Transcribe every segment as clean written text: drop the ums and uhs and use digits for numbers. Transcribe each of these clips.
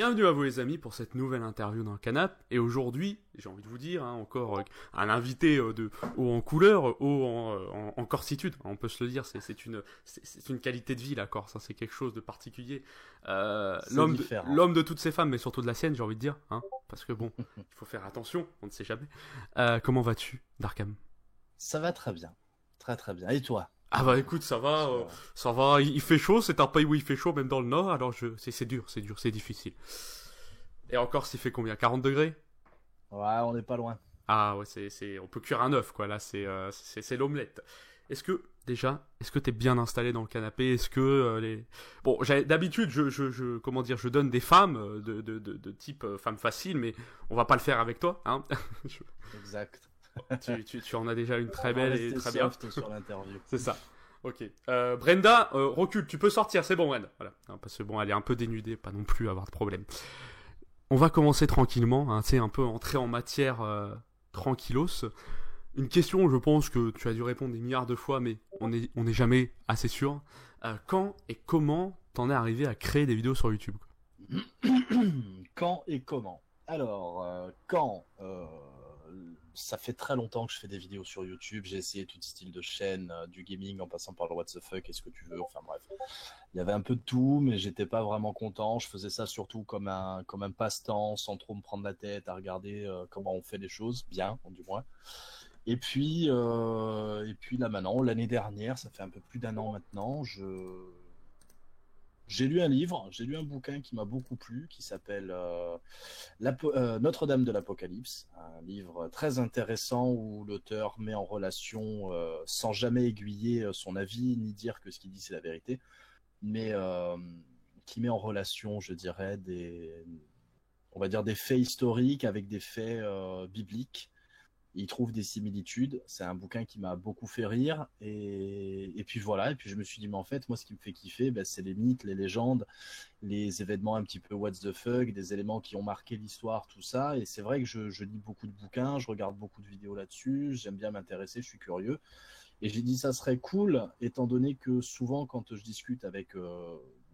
Bienvenue à vous les amis pour cette nouvelle interview dans le canap. Et aujourd'hui, j'ai envie de vous dire, encore un invité de haut en couleur, haut en corsitude. On peut se le dire, c'est une qualité de vie la Corse, hein, c'est quelque chose de particulier. C'est différent. L'homme de toutes ces femmes, mais surtout de la sienne, j'ai envie de dire. Hein, parce que bon, il faut faire attention, on ne sait jamais. Comment vas-tu, Darkham? Ça va très bien. Très très bien. Et toi? Ah bah écoute, ça va, il fait chaud, c'est un pays où il fait chaud, même dans le nord, alors c'est dur, c'est difficile. Et encore, s'il fait combien? 40 degrés? Ouais, on n'est pas loin. Ah ouais, on peut cuire un œuf, quoi, là, c'est l'omelette. Est-ce que t'es bien installé dans le canapé? Est-ce que Bon, d'habitude, comment dire, je donne des femmes de type femme facile, mais on va pas le faire avec toi, hein. Exact. Tu en as déjà une très On va belle et rester très bien. soft sur l'interview. C'est ça. Ok. Brenda, recule, tu peux sortir, c'est bon, Brenda. Voilà. Hein, parce que bon, elle est un peu dénudée, pas non plus avoir de problème. On va commencer tranquillement, hein, tu sais, un peu entrer en matière tranquillos. Une question, je pense que tu as dû répondre des milliards de fois, mais on est jamais assez sûr. Quand et comment t'en es arrivé à créer des vidéos sur YouTube, quoi? Quand et comment? Alors, quand ça fait très longtemps que je fais des vidéos sur YouTube. J'ai essayé tout style de chaîne, du gaming en passant par le what the fuck, est-ce que tu veux, enfin bref. Il y avait un peu de tout, mais j'étais pas vraiment content. Je faisais ça surtout comme un passe-temps, sans trop me prendre la tête à regarder comment on fait les choses, bien, du moins. Et puis là maintenant, l'année dernière, ça fait un peu plus d'un an maintenant, j'ai lu un livre, j'ai lu un bouquin qui m'a beaucoup plu, qui s'appelle Notre-Dame de l'Apocalypse, un livre très intéressant où l'auteur met en relation, sans jamais aiguiller son avis ni dire que ce qu'il dit c'est la vérité, mais qui met en relation, je dirais, on va dire des faits historiques avec des faits bibliques. Il trouve des similitudes. C'est un bouquin qui m'a beaucoup fait rire. Et puis voilà. Et puis je me suis dit, mais en fait, moi, ce qui me fait kiffer, ben, c'est les mythes, les légendes, les événements un petit peu what the fuck, des éléments qui ont marqué l'histoire, tout ça. Et c'est vrai que je lis beaucoup de bouquins, je regarde beaucoup de vidéos là-dessus. J'aime bien m'intéresser, je suis curieux. Et j'ai dit, ça serait cool, étant donné que souvent, quand je discute avec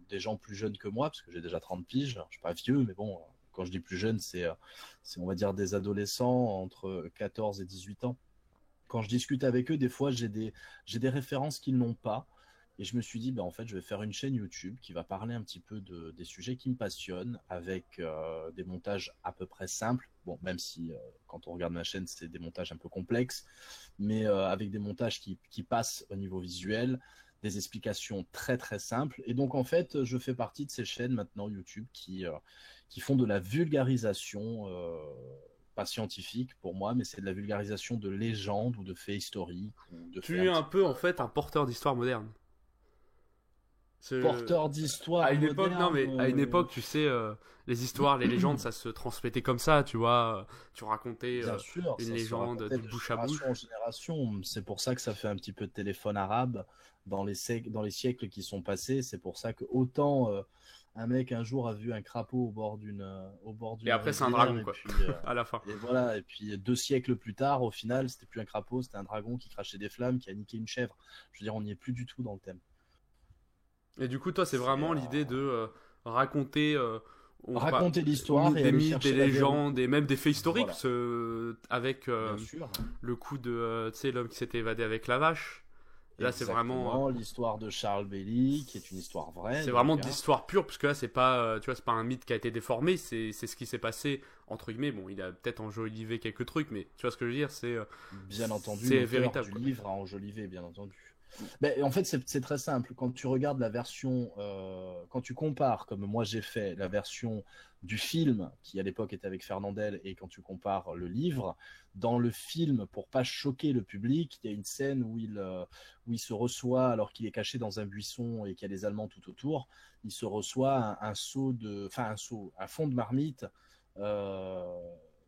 des gens plus jeunes que moi, parce que j'ai déjà 30 piges, je suis pas vieux, mais bon, quand je dis plus jeune, on va dire des adolescents entre 14 et 18 ans. Quand je discute avec eux, des fois, j'ai des références qu'ils n'ont pas. Et je me suis dit, ben, en fait, je vais faire une chaîne YouTube qui va parler un petit peu des sujets qui me passionnent, avec des montages à peu près simples. Bon, même si quand on regarde ma chaîne, c'est des montages un peu complexes, mais avec des montages qui passent au niveau visuel, des explications très très simples. Et donc, en fait, je fais partie de ces chaînes maintenant YouTube qui font de la vulgarisation. Pas scientifique pour moi, mais c'est de la vulgarisation de légendes ou de faits historiques ou de faits Tu un es un petit peu, en fait, un porteur d'histoire moderne. porteur À d'histoire une époque, non, moderne. mais à une époque, tu sais, les histoires, les légendes, ça se transmettait comme ça, tu vois. Tu racontais Bien sûr, une ça se légende racontait du de bouche à génération bouche. en génération. C'est pour ça que ça fait un petit peu de téléphone arabe dans les siècles qui sont passés. C'est pour ça que autant un mec un jour a vu un crapaud au bord Et d'une après, c'est un rivière dragon, et quoi, puis à la fin. et voilà, et puis 2 siècles plus tard, au final, c'était plus un crapaud, c'était un dragon qui crachait des flammes, qui a niqué une chèvre. Je veux dire, on n'y est plus du tout dans le thème. Et du coup, toi, c'est C'est vraiment l'idée de raconter pas, raconter l'histoire et des aller mythes, des chercher la légendes vérité. et même des faits historiques, Voilà, parce que, avec bien sûr. le coup de, tu sais, l'homme qui s'était évadé avec la vache. Là, Exactement, l'histoire de Charles Bailey, qui est une histoire vraie, c'est donc, vraiment de hein. l'histoire pure, parce que là, c'est pas, tu vois, c'est pas un mythe qui a été déformé, c'est ce qui s'est passé, entre guillemets. Bon, il a peut-être enjolivé quelques trucs, mais tu vois ce que je veux dire, Bien entendu, c'est l'auteur véritable, du quoi. livre a enjolivé, bien entendu. Ben, en fait, c'est très simple. Quand tu regardes la version, quand tu compares, comme moi j'ai fait, la version du film, qui à l'époque était avec Fernandel, et quand tu compares le livre, dans le film, pour pas choquer le public, il y a une scène où il se reçoit, alors qu'il est caché dans un buisson et qu'il y a les Allemands tout autour, il se reçoit un seau un fond de marmite. Euh,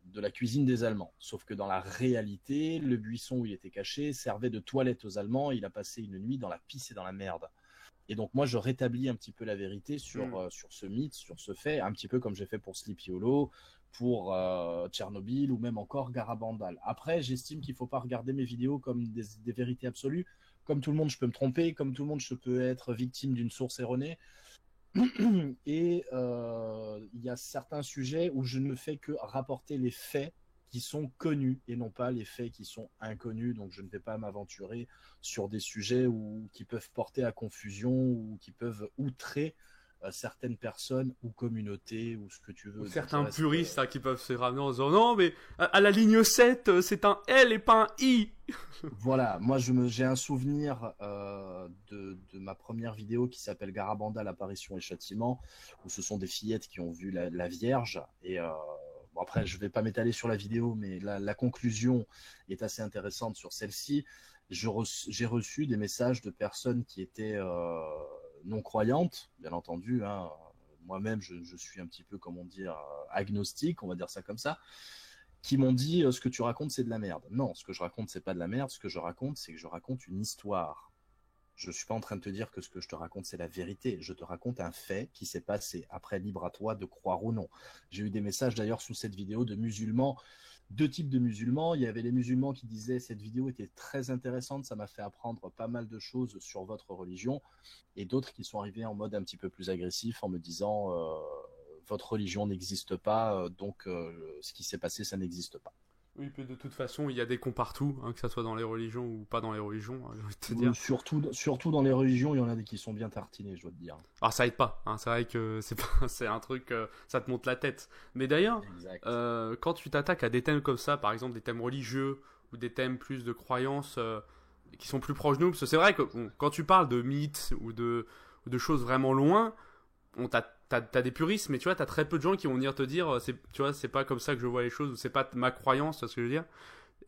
de la cuisine des Allemands. Sauf que dans la réalité, le buisson où il était caché servait de toilette aux Allemands. Il a passé une nuit dans la pisse et dans la merde. Et donc moi, je rétablis un petit peu la vérité Hmm. sur ce mythe, sur ce fait, un petit peu comme j'ai fait pour Sleepy Hollow, pour Tchernobyl ou même encore Garabandal. Après, j'estime qu'il ne faut pas regarder mes vidéos comme des vérités absolues. Comme tout le monde, je peux me tromper. Comme tout le monde, je peux être victime d'une source erronée. Et il y a certains sujets où je ne fais que rapporter les faits qui sont connus et non pas les faits qui sont inconnus. Donc je ne vais pas m'aventurer sur des sujets qui peuvent porter à confusion ou qui peuvent outrer certaines personnes ou communautés ou ce que tu Ou veux. Donc, certains puristes qui peuvent se ramener en disant non, mais à la ligne 7, c'est un L et pas un I. Voilà, moi j'ai un souvenir de ma première vidéo qui s'appelle Garabanda, l'apparition et châtiment, où ce sont des fillettes qui ont vu la Vierge. Et bon, après, je ne vais pas m'étaler sur la vidéo, mais la conclusion est assez intéressante sur celle-ci. J'ai reçu des messages de personnes qui étaient non-croyantes, bien entendu. Hein. Moi-même, je suis un petit peu, comme on dit, agnostique, on va dire ça comme ça, qui m'ont dit ce que tu racontes c'est de la merde. Non, ce que je raconte c'est pas de la merde, ce que je raconte c'est que je raconte une histoire. Je suis pas en train de te dire que ce que je te raconte c'est la vérité, je te raconte un fait qui s'est passé. Après, libre à toi de croire ou non. J'ai eu des messages d'ailleurs sous cette vidéo de musulmans, deux types de musulmans. Il y avait les musulmans qui disaient cette vidéo était très intéressante, ça m'a fait apprendre pas mal de choses sur votre religion, et d'autres qui sont arrivés en mode un petit peu plus agressif en me disant votre religion n'existe pas, donc ce qui s'est passé, ça n'existe pas. Oui, puis de toute façon, il y a des cons partout, hein, que ça soit dans les religions ou pas dans les religions, hein, j'ai envie de te dire. Surtout dans les religions, il y en a des qui sont bien tartinés, je dois te dire. Alors ça aide pas, hein, c'est vrai que c'est pas, c'est un truc, ça te monte la tête. Mais d'ailleurs, Exact. quand tu t'attaques à des thèmes comme ça, par exemple des thèmes religieux ou des thèmes plus de croyances qui sont plus proches de nous, parce que c'est vrai que bon, quand tu parles de mythes ou de choses vraiment loin, t'as des puristes, mais tu vois, t'as très peu de gens qui vont venir te dire, tu vois, c'est pas comme ça que je vois les choses, ou c'est pas ma croyance, tu vois ce que je veux dire.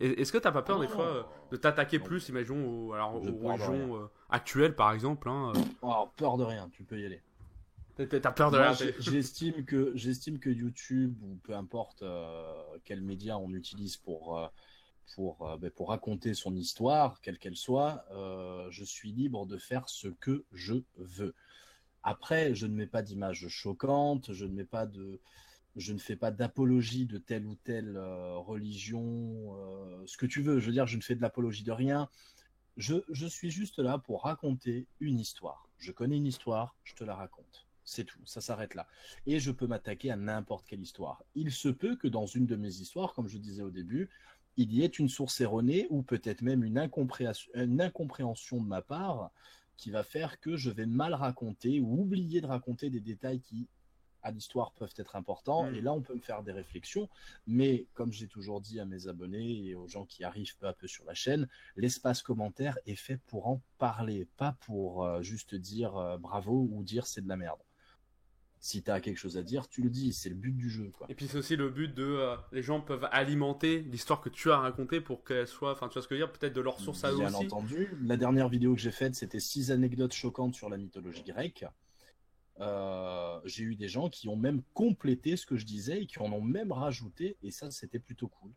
Est-ce que t'as pas peur des fois de t'attaquer Non, plus, imaginons, je aux peur de rien. religions actuelles, par exemple, hein, Alors, peur de rien, tu peux y aller. t'as peur de Moi, rien. j'estime que YouTube ou peu importe quel média on utilise pour raconter son histoire, quelle qu'elle soit, je suis libre de faire ce que je veux. Après, je ne mets pas d'images choquantes, je ne fais pas d'apologie de telle ou telle religion, ce que tu veux. Je veux dire, je ne fais de l'apologie de rien. Je suis juste là pour raconter une histoire. Je connais une histoire, je te la raconte. C'est tout, ça s'arrête là. Et je peux m'attaquer à n'importe quelle histoire. Il se peut que dans une de mes histoires, comme je disais au début, il y ait une source erronée ou peut-être même une incompréhension de ma part qui va faire que je vais mal raconter ou oublier de raconter des détails qui, à l'histoire, peuvent être importants. Et Hmm. là, on peut me faire des réflexions. Mais comme j'ai toujours dit à mes abonnés et aux gens qui arrivent peu à peu sur la chaîne, l'espace commentaire est fait pour en parler, pas pour juste dire bravo ou dire c'est de la merde. Si tu as quelque chose à dire, tu le dis, c'est le but du jeu, quoi. Et puis c'est aussi le but de, les gens peuvent alimenter l'histoire que tu as racontée pour qu'elle soit, enfin tu vois ce que je veux dire, peut-être de leur source à eux Bien aussi. entendu, la dernière vidéo que j'ai faite, c'était 6 anecdotes choquantes sur la mythologie grecque. J'ai eu des gens qui ont même complété ce que je disais et qui en ont même rajouté, et ça, c'était plutôt cool.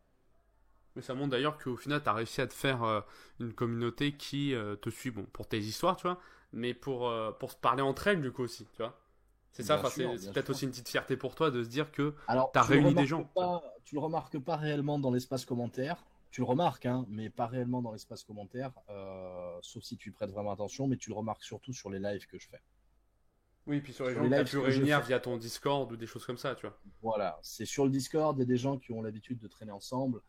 Mais ça montre d'ailleurs qu'au final, tu as réussi à te faire une communauté qui te suit, bon, pour tes histoires, tu vois, mais pour se parler entre elles, du coup, aussi, tu vois. C'est ça, Bien enfin, sûr, c'est bien peut-être sûr. aussi une petite fierté pour toi de se dire que Alors, tu as réuni des gens. tu le remarques pas réellement dans l'espace commentaire. Tu le remarques, hein, mais pas réellement dans l'espace commentaire, sauf si tu y prêtes vraiment attention, mais tu le remarques surtout sur les lives que je fais. Oui, puis sur les Sur gens les que tu as lives pu que je réunir fais, via ton Discord ou des choses comme ça, tu vois. voilà, c'est sur le Discord, il y a des gens qui ont l'habitude de traîner ensemble.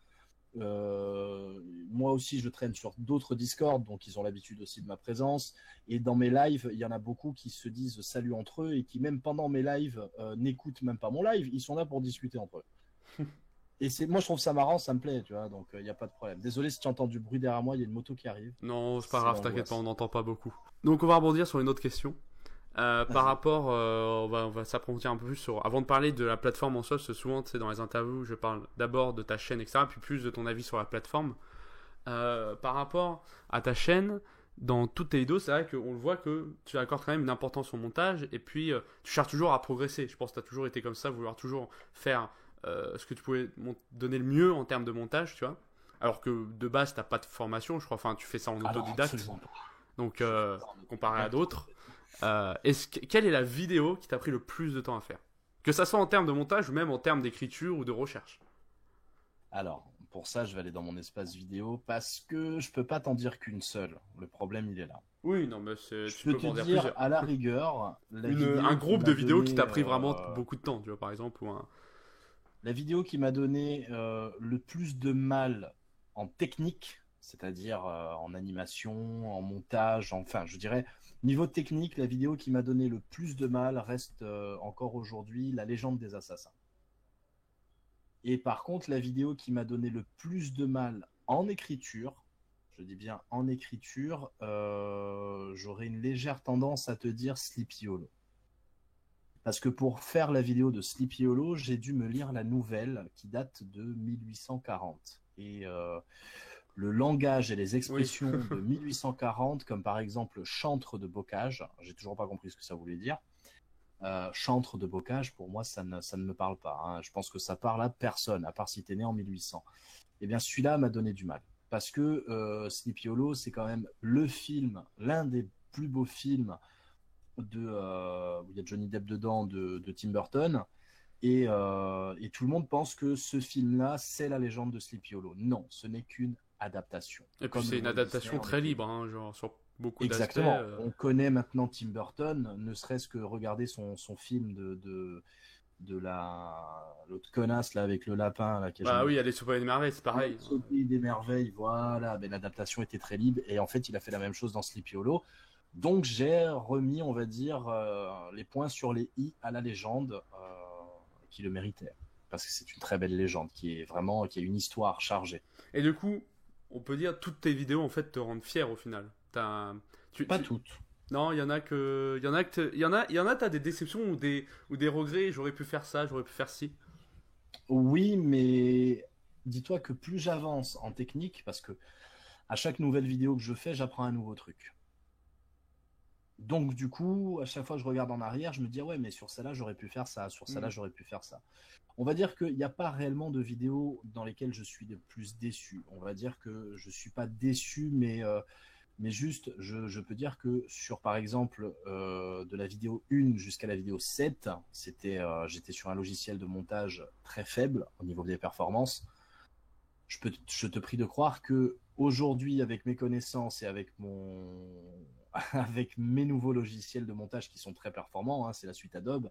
Moi aussi, je traîne sur d'autres Discord, donc ils ont l'habitude aussi de ma présence. Et dans mes lives, il y en a beaucoup qui se disent salut entre eux et qui, même pendant mes lives, n'écoutent même pas mon live. Ils sont là pour discuter entre eux. Et moi, je trouve ça marrant, ça me plaît, tu vois, donc il n'y a pas de problème. Désolé si tu entends du bruit derrière moi, il y a une moto qui arrive. Non, c'est pas C'est grave, t'inquiète pas, on l'angoisse. n'entend pas beaucoup. Donc on va rebondir sur une autre question. Par Vas-y. rapport, on va s'approfondir un peu plus sur. Avant de parler de la plateforme en soi, parce que souvent, tu sais, dans les interviews, je parle d'abord de ta chaîne, etc., puis plus de ton avis sur la plateforme. Par rapport à ta chaîne, dans toutes tes vidéos, c'est vrai qu'on le voit que tu accordes quand même une importance au montage, et puis tu cherches toujours à progresser. Je pense que tu as toujours été comme ça, vouloir toujours faire ce que tu pouvais donner le mieux en termes de montage, tu vois. Alors que de base, t'as pas de formation, je crois, enfin, tu fais ça en Alors, autodidacte, absolument pas. donc Je fais ça en comparé à autodidacte. d'autres. Quelle est la vidéo qui t'a pris le plus de temps à faire? Que ça soit en termes de montage ou même en termes d'écriture ou de recherche. Alors, pour ça, je vais aller dans mon espace vidéo parce que je peux pas t'en dire qu'une seule. Le problème, il est là. Oui, non, mais Je tu peux peux te m'en dire dire, plusieurs. à la rigueur, Un groupe de vidéos qui t'a pris vraiment beaucoup de temps, tu vois, par exemple, ou un... la vidéo qui m'a donné le plus de mal en technique, c'est-à-dire en animation, en montage, enfin, je dirais, niveau technique, la vidéo qui m'a donné le plus de mal reste encore aujourd'hui La Légende des Assassins. Et par contre, la vidéo qui m'a donné le plus de mal en écriture, je dis bien en écriture, j'aurais une légère tendance à te dire Sleepy Hollow. Parce que pour faire la vidéo de Sleepy Hollow, j'ai dû me lire la nouvelle qui date de 1840. Et le langage et les Oui. expressions de 1840, comme par exemple chantre de bocage, j'ai toujours pas compris ce que ça voulait dire. Chantre de bocage, pour moi, ça ne me parle pas. Hein. Je pense que ça parle à personne, à part si t'es né en 1800. Eh bien, celui-là m'a donné du mal. Parce que Sleepy Hollow, c'est quand même le film, l'un des plus beaux films où il y a Johnny Depp dedans, de Tim Burton. Et tout le monde pense que ce film-là, c'est la légende de Sleepy Hollow. Non, ce n'est qu'une adaptation. Et puis Comme c'est une Walt Disney adaptation en très était libre, une. hein, genre sur beaucoup d'aspects. Exactement. On connaît maintenant Tim Burton, ne serait-ce que regarder son film de l'autre connasse là avec le lapin là qui a Bah jamais. oui, Alice au Pays des Merveilles, c'est pareil. Alice au Pays des Merveilles, voilà. Ben, l'adaptation était très libre et en fait il a fait la même chose dans Sleepy Hollow. Donc j'ai remis, on va dire, les points sur les i à la légende qui le méritait. Parce que c'est une très belle légende qui a une histoire chargée. Et du coup, on peut dire toutes tes vidéos en fait te rendent fier au final. Pas toutes. Non, t'as des déceptions ou des regrets. J'aurais pu faire ça, j'aurais pu faire ci. Oui, mais dis-toi que plus j'avance en technique, parce que à chaque nouvelle vidéo que je fais, j'apprends un nouveau truc. Donc du coup, à chaque fois que je regarde en arrière, je me dis ouais, mais sur celle-là, j'aurais pu faire ça, sur celle-là, Hmm. j'aurais pu faire ça. On va dire qu'il n'y a pas réellement de vidéos dans lesquelles je suis le plus déçu. On va dire que je suis pas déçu, mais juste, je peux dire que sur, par exemple, de la vidéo 1 jusqu'à la vidéo 7, j'étais sur un logiciel de montage très faible au niveau des performances. Je te prie de croire que aujourd'hui, avec mes connaissances et avec mes nouveaux logiciels de montage qui sont très performants, hein, c'est la suite Adobe,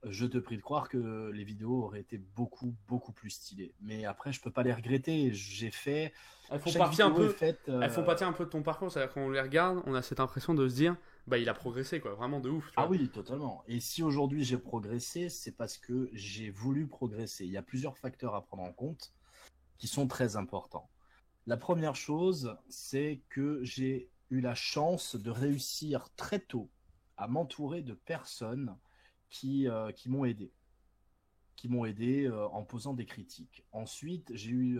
je te prie de croire que les vidéos auraient été beaucoup, beaucoup plus stylées. Mais après, je peux pas les regretter. Elles font Chaque partie un vidéo est peu. faite. Elles font partie un peu de ton parcours. C'est-à-dire quand on les regarde, on a cette impression de se dire, bah il a progressé quoi, vraiment de ouf, tu Ah vois. oui, totalement. Et si aujourd'hui j'ai progressé, c'est parce que j'ai voulu progresser. Il y a plusieurs facteurs à prendre en compte qui sont très importants. La première chose, c'est que j'ai eu la chance de réussir très tôt à m'entourer de personnes qui m'ont aidé, en posant des critiques. Ensuite, j'ai eu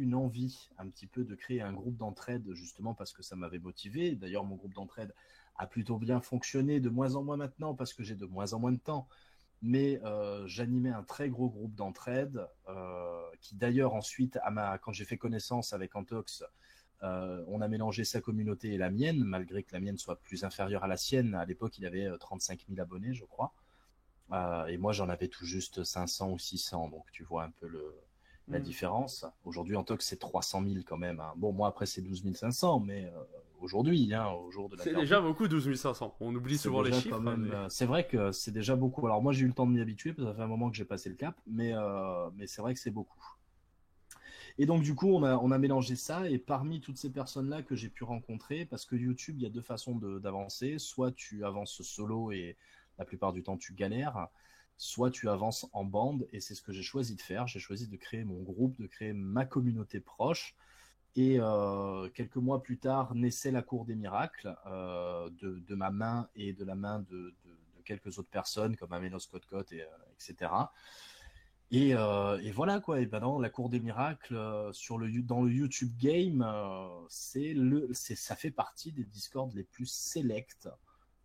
une envie un petit peu de créer un groupe d'entraide, justement parce que ça m'avait motivé. D'ailleurs, mon groupe d'entraide a plutôt bien fonctionné, de moins en moins maintenant, parce que j'ai de moins en moins de temps. Mais j'animais un très gros groupe d'entraide, qui d'ailleurs ensuite, quand j'ai fait connaissance avec Antox, on a mélangé sa communauté et la mienne, malgré que la mienne soit plus inférieure à la sienne. À l'époque, il avait 35 000 abonnés, je crois. Et moi, j'en avais tout juste 500 ou 600, donc tu vois un peu la Hmm. différence. Aujourd'hui, en Tox, c'est 300 000 quand même. Hein. Bon, moi, après, c'est 12 500, mais aujourd'hui, hein, au jour de C'est déjà l'interview, beaucoup 12 500. On oublie c'est souvent les déjà quand chiffres, même. mais C'est vrai que c'est déjà beaucoup. Alors, moi, j'ai eu le temps de m'y habituer, parce que ça fait un moment que j'ai passé le cap, mais c'est vrai que c'est beaucoup. Et donc, du coup, on a mélangé ça, et parmi toutes ces personnes-là que j'ai pu rencontrer, parce que YouTube, il y a deux façons d'avancer. Soit tu avances solo, et la plupart du temps, tu galères. Soit tu avances en bande, et c'est ce que j'ai choisi de faire. J'ai choisi de créer mon groupe, de créer ma communauté proche. Et quelques mois plus tard, naissait la Cour des Miracles, de ma main et de la main de quelques autres personnes, comme Aménos Cotcot, etc. Et voilà quoi. Et ben non, la Cour des Miracles dans le YouTube game, ça fait partie des Discords les plus sélects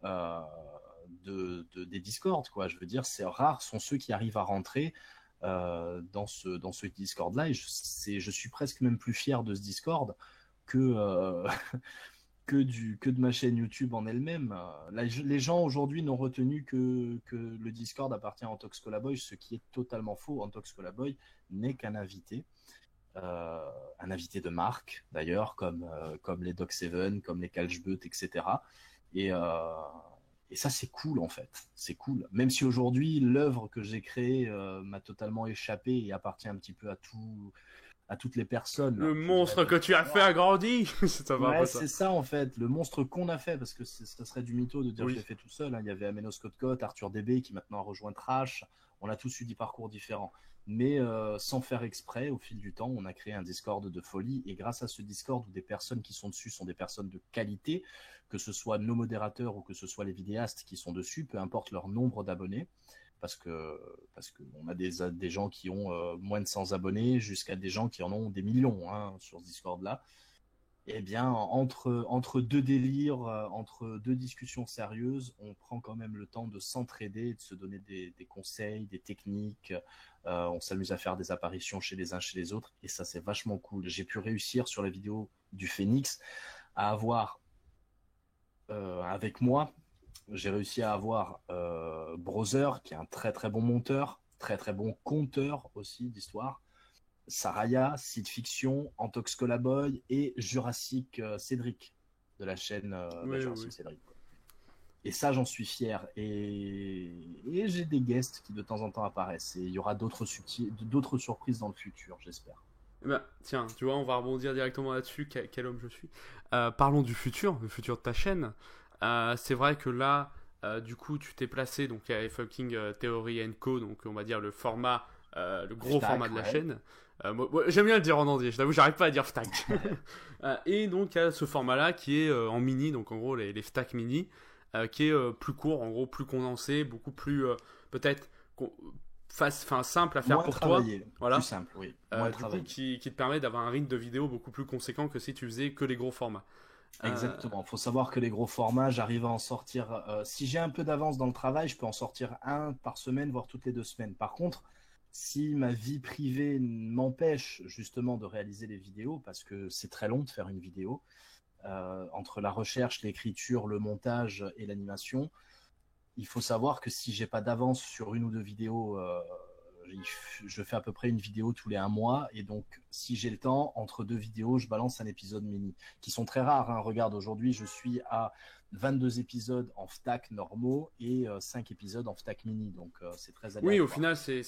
euh, des Discords quoi. Je veux dire, c'est rare sont ceux qui arrivent à rentrer dans ce Discord-là. Et je suis presque même plus fier de ce Discord que que de ma chaîne YouTube en elle-même. Les gens aujourd'hui n'ont retenu que le Discord appartient à Antox Colaboy, ce qui est totalement faux. Antox Colaboy n'est qu'un invité. un invité de marque d'ailleurs, comme les Doc Seven, comme les Kalchbeut, etc. Et, euh, et ça, c'est cool en fait. C'est cool. Même si aujourd'hui, l'œuvre que j'ai créée m'a totalement échappé et appartient un petit peu à toutes les personnes. Le Je dirais monstre que peut-être tu as fait a grandi. Ça va un ouais, peu ça. c'est ça en fait, le monstre qu'on a fait, parce que ça serait du mytho de dire que je Oui. l'ai fait tout seul, hein. Il y avait Ameno Scott, Arthur DB qui maintenant a rejoint Trash, on a tous eu des parcours différents. Mais sans faire exprès, au fil du temps, on a créé un Discord de folie, et grâce à ce Discord où des personnes qui sont dessus sont des personnes de qualité, que ce soit nos modérateurs ou que ce soit les vidéastes qui sont dessus, peu importe leur nombre d'abonnés, parce que on a des gens qui ont moins de 100 abonnés jusqu'à des gens qui en ont des millions hein, sur ce Discord-là. Eh bien, entre deux délires, entre deux discussions sérieuses, on prend quand même le temps de s'entraider, de se donner des conseils, des techniques. On s'amuse à faire des apparitions chez les uns, chez les autres. Et ça, c'est vachement cool. J'ai pu réussir sur la vidéo du Phoenix à avoir, avec moi, j'ai réussi à avoir Brother, qui est un très très bon monteur, très très bon conteur aussi d'histoire. Saraya, Site Fiction, Antox Colaboy et Jurassic Cédric de la chaîne Oui, oui. Jurassic Cédric. Et ça, j'en suis fier. Et j'ai des guests qui de temps en temps apparaissent. Et il y aura d'autres surprises dans le futur, j'espère. Eh ben, tiens, tu vois, on va rebondir directement là-dessus. Quel homme je suis. Parlons du futur de ta chaîne. C'est vrai que là, du coup, tu t'es placé donc à Fucking Theory Co. Donc, on va dire le format, le gros Ftac, format de la ouais. chaîne. Moi, j'aime bien le dire en entier. Je t'avoue, j'arrive pas à dire FTAC. Et donc, il y a ce format-là qui est en mini, donc en gros les FTAC mini, qui est plus court, en gros plus condensé, beaucoup plus peut-être simple à faire Moins pour toi. travaillé, plus Voilà. simple, oui. Moins Du coup, travaillé. qui te permet d'avoir un rythme de vidéo beaucoup plus conséquent que si tu faisais que les gros formats. Euh, Exactement. Il faut savoir que les gros formats, j'arrive à en sortir. Si j'ai un peu d'avance dans le travail, je peux en sortir un par semaine, voire toutes les 2 semaines. Par contre, si ma vie privée m'empêche justement de réaliser les vidéos, parce que c'est très long de faire une vidéo, entre la recherche, l'écriture, le montage et l'animation, il faut savoir que si j'ai pas d'avance sur une ou deux vidéos, je fais à peu près une vidéo tous les 1 mois. Et donc, si j'ai le temps, entre deux vidéos, je balance un épisode mini, qui sont très rares, hein. Regarde, aujourd'hui, je suis à 22 épisodes en FTAC normaux et 5 épisodes en FTAC mini. Donc, c'est très oui, au aléatoire. final, c'est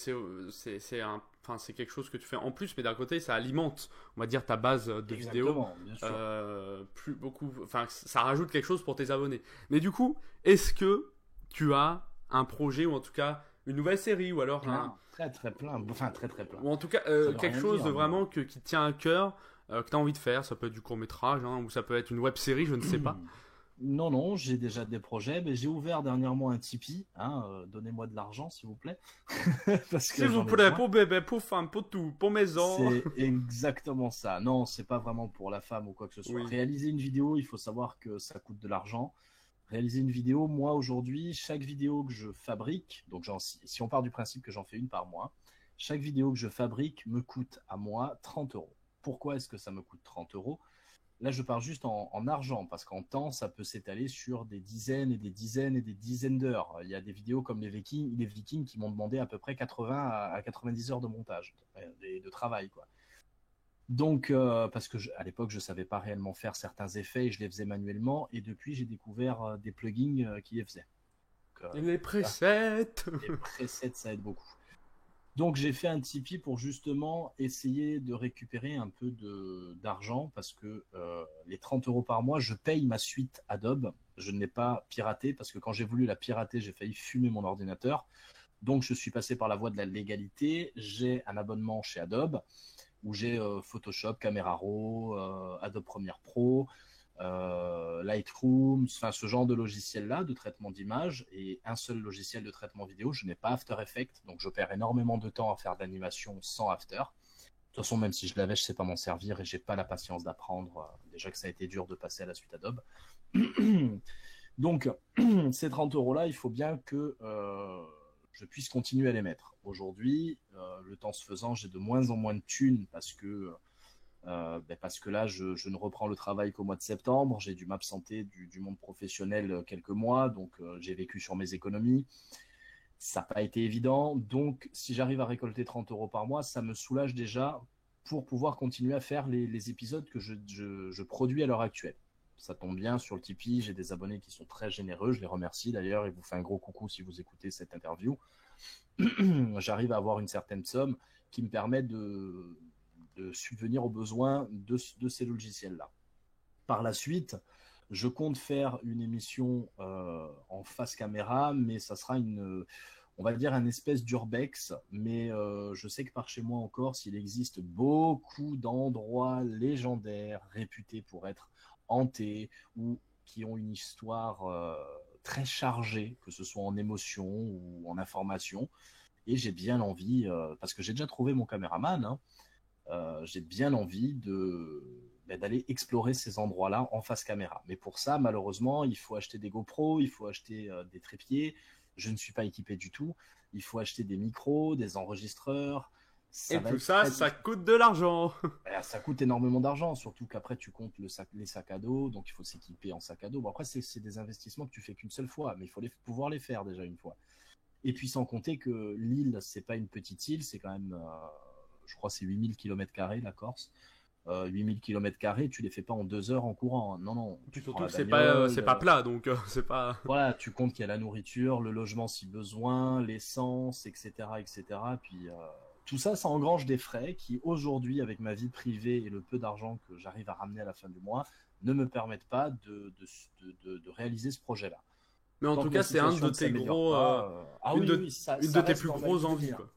quelque chose que tu fais en plus, mais d'un côté, ça alimente, on va dire, ta base de vidéos. Exactement, bien sûr. Plus beaucoup, enfin, ça rajoute quelque chose pour tes abonnés. Mais du coup, est-ce que tu as un projet ou en tout cas une nouvelle série ou alors un, Plein, très très plein, enfin très très plein. ou en tout cas Ça veut quelque rien chose dire, de mais vraiment qui te tient à cœur, que tu as envie de faire. Ça peut être du court métrage, hein, ou ça peut être une web série, je ne sais pas. non, non, j'ai déjà des projets, mais j'ai ouvert dernièrement un Tipeee. Hein, donnez-moi de l'argent, s'il vous plaît, parce que S'il vous j'en ai plaît, besoin. pour bébé, pour femme, pour tout, pour maison. C'est exactement ça. Non, c'est pas vraiment pour la femme ou quoi que ce soit. Oui. Réaliser une vidéo, il faut savoir que ça coûte de l'argent. Réaliser une vidéo, moi aujourd'hui, chaque vidéo que je fabrique, donc si on part du principe que j'en fais une par mois, chaque vidéo que je fabrique me coûte à moi 30 euros. Pourquoi est-ce que ça me coûte 30 euros? Là, je parle juste en argent, parce qu'en temps, ça peut s'étaler sur des dizaines et des dizaines et des dizaines d'heures. Il y a des vidéos comme les Vikings qui m'ont demandé à peu près 80 à 90 heures de montage, de travail, quoi. Donc, parce que à l'époque, je savais pas réellement faire certains effets et je les faisais manuellement. Et depuis, j'ai découvert des plugins qui les faisaient. Donc, Les voilà, presets. les presets, ça aide beaucoup. Donc, j'ai fait un Tipeee pour justement essayer de récupérer un peu d'argent parce que les 30 euros par mois, je paye ma suite Adobe. Je ne l'ai pas piraté parce que quand j'ai voulu la pirater, j'ai failli fumer mon ordinateur. Donc, je suis passé par la voie de la légalité. J'ai un abonnement chez Adobe où j'ai Photoshop, Camera Raw, Adobe Premiere Pro, Lightroom, enfin ce genre de logiciel-là de traitement d'image et un seul logiciel de traitement vidéo. Je n'ai pas After Effects, donc je perds énormément de temps à faire de l'animation sans After. De toute façon, même si je l'avais, je ne sais pas m'en servir et j'ai pas la patience d'apprendre. Déjà que ça a été dur de passer à la suite Adobe. Donc, ces 30 euros-là, il faut bien que je puisse continuer à les mettre. Aujourd'hui, le temps se faisant, j'ai de moins en moins de thunes parce que là, je ne reprends le travail qu'au mois de septembre. J'ai dû m'absenter du monde professionnel quelques mois, donc j'ai vécu sur mes économies. Ça n'a pas été évident. Donc, si j'arrive à récolter 30 euros par mois, ça me soulage déjà pour pouvoir continuer à faire les épisodes que je produis à l'heure actuelle. Ça tombe bien, sur le Tipeee, j'ai des abonnés qui sont très généreux, je les remercie d'ailleurs, et vous fais un gros coucou si vous écoutez cette interview. J'arrive à avoir une certaine somme qui me permet de subvenir aux besoins de ces logiciels-là. Par la suite, je compte faire une émission en face caméra, mais ça sera on va dire un espèce d'urbex, mais je sais que par chez moi en Corse, il existe beaucoup d'endroits légendaires réputés pour être hantés ou qui ont une histoire très chargée, que ce soit en émotion ou en information. Et j'ai bien envie, parce que j'ai déjà trouvé mon caméraman, hein, j'ai bien envie d'aller explorer ces endroits-là en face caméra. Mais pour ça, malheureusement, il faut acheter des GoPros, il faut acheter des trépieds. Je ne suis pas équipé du tout. Il faut acheter des micros, des enregistreurs. Et tout ça, ça coûte de l'argent. Ça coûte énormément d'argent, surtout qu'après, tu comptes les sacs à dos, donc il faut s'équiper en sac à dos. Bon, après, c'est des investissements que tu fais qu'une seule fois, mais il faut pouvoir les faire déjà une fois. Et puis, sans compter que l'île, c'est pas une petite île, c'est quand même, je crois, c'est 8000 km², la Corse. 8000 km², tu les fais pas en 2 heures en courant. Hein. Non. Puis surtout que c'est pas plat, donc c'est pas. Voilà, tu comptes qu'il y a la nourriture, le logement si besoin, l'essence, etc., etc. Puis tout ça, ça engrange des frais qui aujourd'hui, avec ma vie privée et le peu d'argent que j'arrive à ramener à la fin du mois, ne me permettent pas de réaliser ce projet-là. Mais en tout cas, c'est un de tes gros, une de tes plus grosses envies, quoi.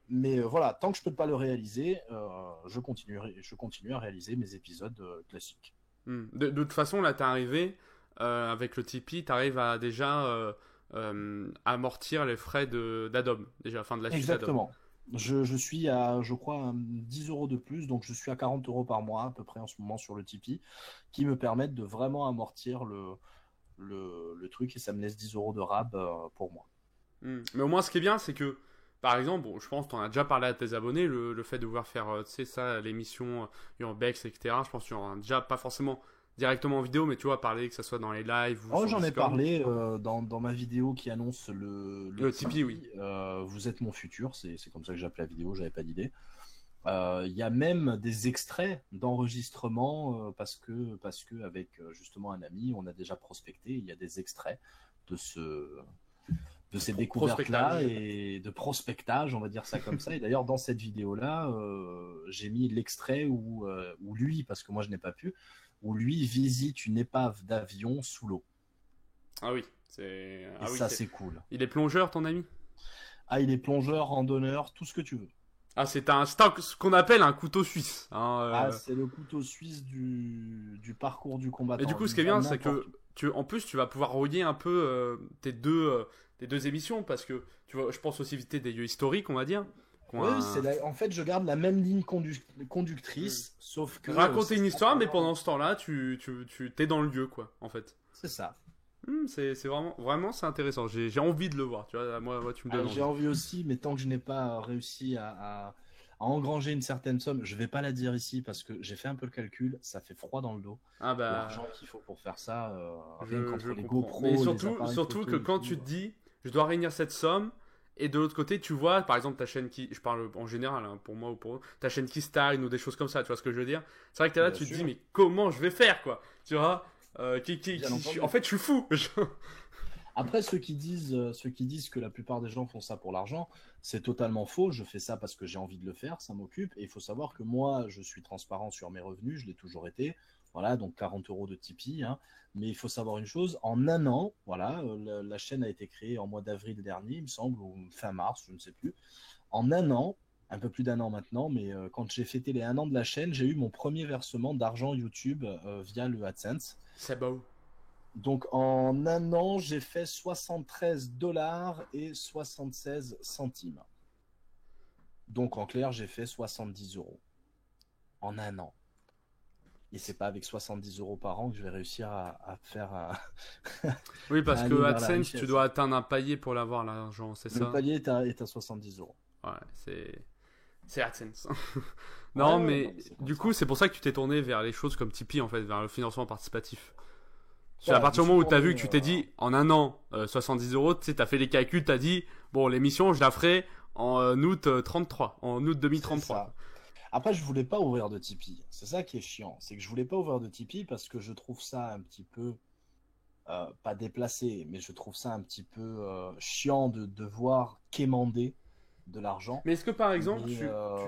Mais voilà, tant que je peux pas le réaliser, je continue à réaliser mes épisodes classiques. De toute façon, là, t'es arrivé avec le Tipeee, t'arrives à déjà amortir les frais d'Adobe, déjà, enfin de la suite Adobe. Exactement. Je suis à, je crois, 10 € de plus, donc je suis à 40 € par mois à peu près en ce moment sur le Tipeee, qui me permettent de vraiment amortir le truc, et ça me laisse 10 € de rab pour moi. Mais au moins, ce qui est bien, c'est que par exemple, bon, je pense que tu en as déjà parlé à tes abonnés, le fait de vouloir faire, tu sais, ça, l'émission Urbex, etc. Je pense que tu en as déjà pas forcément directement en vidéo, mais tu vois, parler que ça soit dans les lives. Ou j'en ai parlé dans ma vidéo qui annonce le Tipeee, oui. Vous êtes mon futur, c'est comme ça que j'appelle la vidéo, j'avais pas d'idée. Il y a même des extraits d'enregistrement parce que avec justement un ami, on a déjà prospecté. Il y a des extraits de ces découvertes-là et de prospectage, on va dire ça comme ça. Et d'ailleurs, dans cette vidéo-là, j'ai mis l'extrait où lui, parce que moi je n'ai pas pu, où lui visite une épave d'avion sous l'eau. Ah oui, c'est cool. Il est plongeur, ton ami ? Ah, il est plongeur, randonneur, tout ce que tu veux. Ah, c'est ce qu'on appelle un couteau suisse. Hein, c'est le couteau suisse du parcours du combattant. Et du coup, ce qui est bien, c'est que en plus, tu vas pouvoir relier un peu tes deux émissions, parce que tu vois, je pense aussi éviter des lieux historiques, on va dire. Oui, en fait, je garde la même ligne conductrice, sauf que... Raconter une histoire, mais pendant ce temps-là, tu t'es dans le lieu, quoi, en fait. C'est ça. C'est vraiment c'est intéressant. J'ai envie de le voir, tu vois. Moi tu me donnes j'ai envie aussi, mais tant que je n'ai pas réussi à engranger une certaine somme, je vais pas la dire ici parce que j'ai fait un peu le calcul, ça fait froid dans le dos. L'argent qu'il faut pour faire ça, rien qu'entre les GoPro, mais surtout que quand tu te dis, je dois réunir cette somme, et de l'autre côté, tu vois, par exemple, ta chaîne je parle en général, hein, pour moi ou pour eux, ta chaîne Keystyle ou des choses comme ça, tu vois ce que je veux dire. C'est vrai que t'es là, tu te dis, mais comment je vais faire, quoi, tu vois. En fait, je suis fou. Après, ceux qui disent que la plupart des gens font ça pour l'argent, c'est totalement faux. Je fais ça parce que j'ai envie de le faire, ça m'occupe. Et il faut savoir que moi, je suis transparent sur mes revenus, je l'ai toujours été. Voilà, donc 40 € de Tipeee. Hein. Mais il faut savoir une chose, en un an, voilà, la chaîne a été créée en mois d'avril dernier, il me semble, ou fin mars, je ne sais plus. En un an, un peu plus d'un an maintenant, mais quand j'ai fêté les 1 an de la chaîne, j'ai eu mon premier versement d'argent YouTube via le AdSense. C'est beau. Donc en un an, j'ai fait 73 $ et 76 centimes. Donc en clair, j'ai fait 70 € en un an. Et c'est pas avec 70 € par an que je vais réussir à faire. Oui, parce que AdSense, tu dois atteindre un palier pour l'avoir, l'argent, c'est ça. Le palier est à 70 €. Ouais, c'est AdSense. Non, mais du coup, c'est pour ça que tu t'es tourné vers les choses comme Tipeee, en fait, vers le financement participatif. À partir du moment où tu as vu que tu t'es dit, en un an, 70 €, tu sais, tu as fait les calculs, tu as dit, bon, l'émission, je la ferai en août 2033. Après, je voulais pas ouvrir de Tipeee. C'est ça qui est chiant. C'est que je voulais pas ouvrir de Tipeee parce que je trouve ça un petit peu, pas déplacé, mais je trouve ça un petit peu chiant de devoir quémander de l'argent. Mais est-ce que par exemple, tu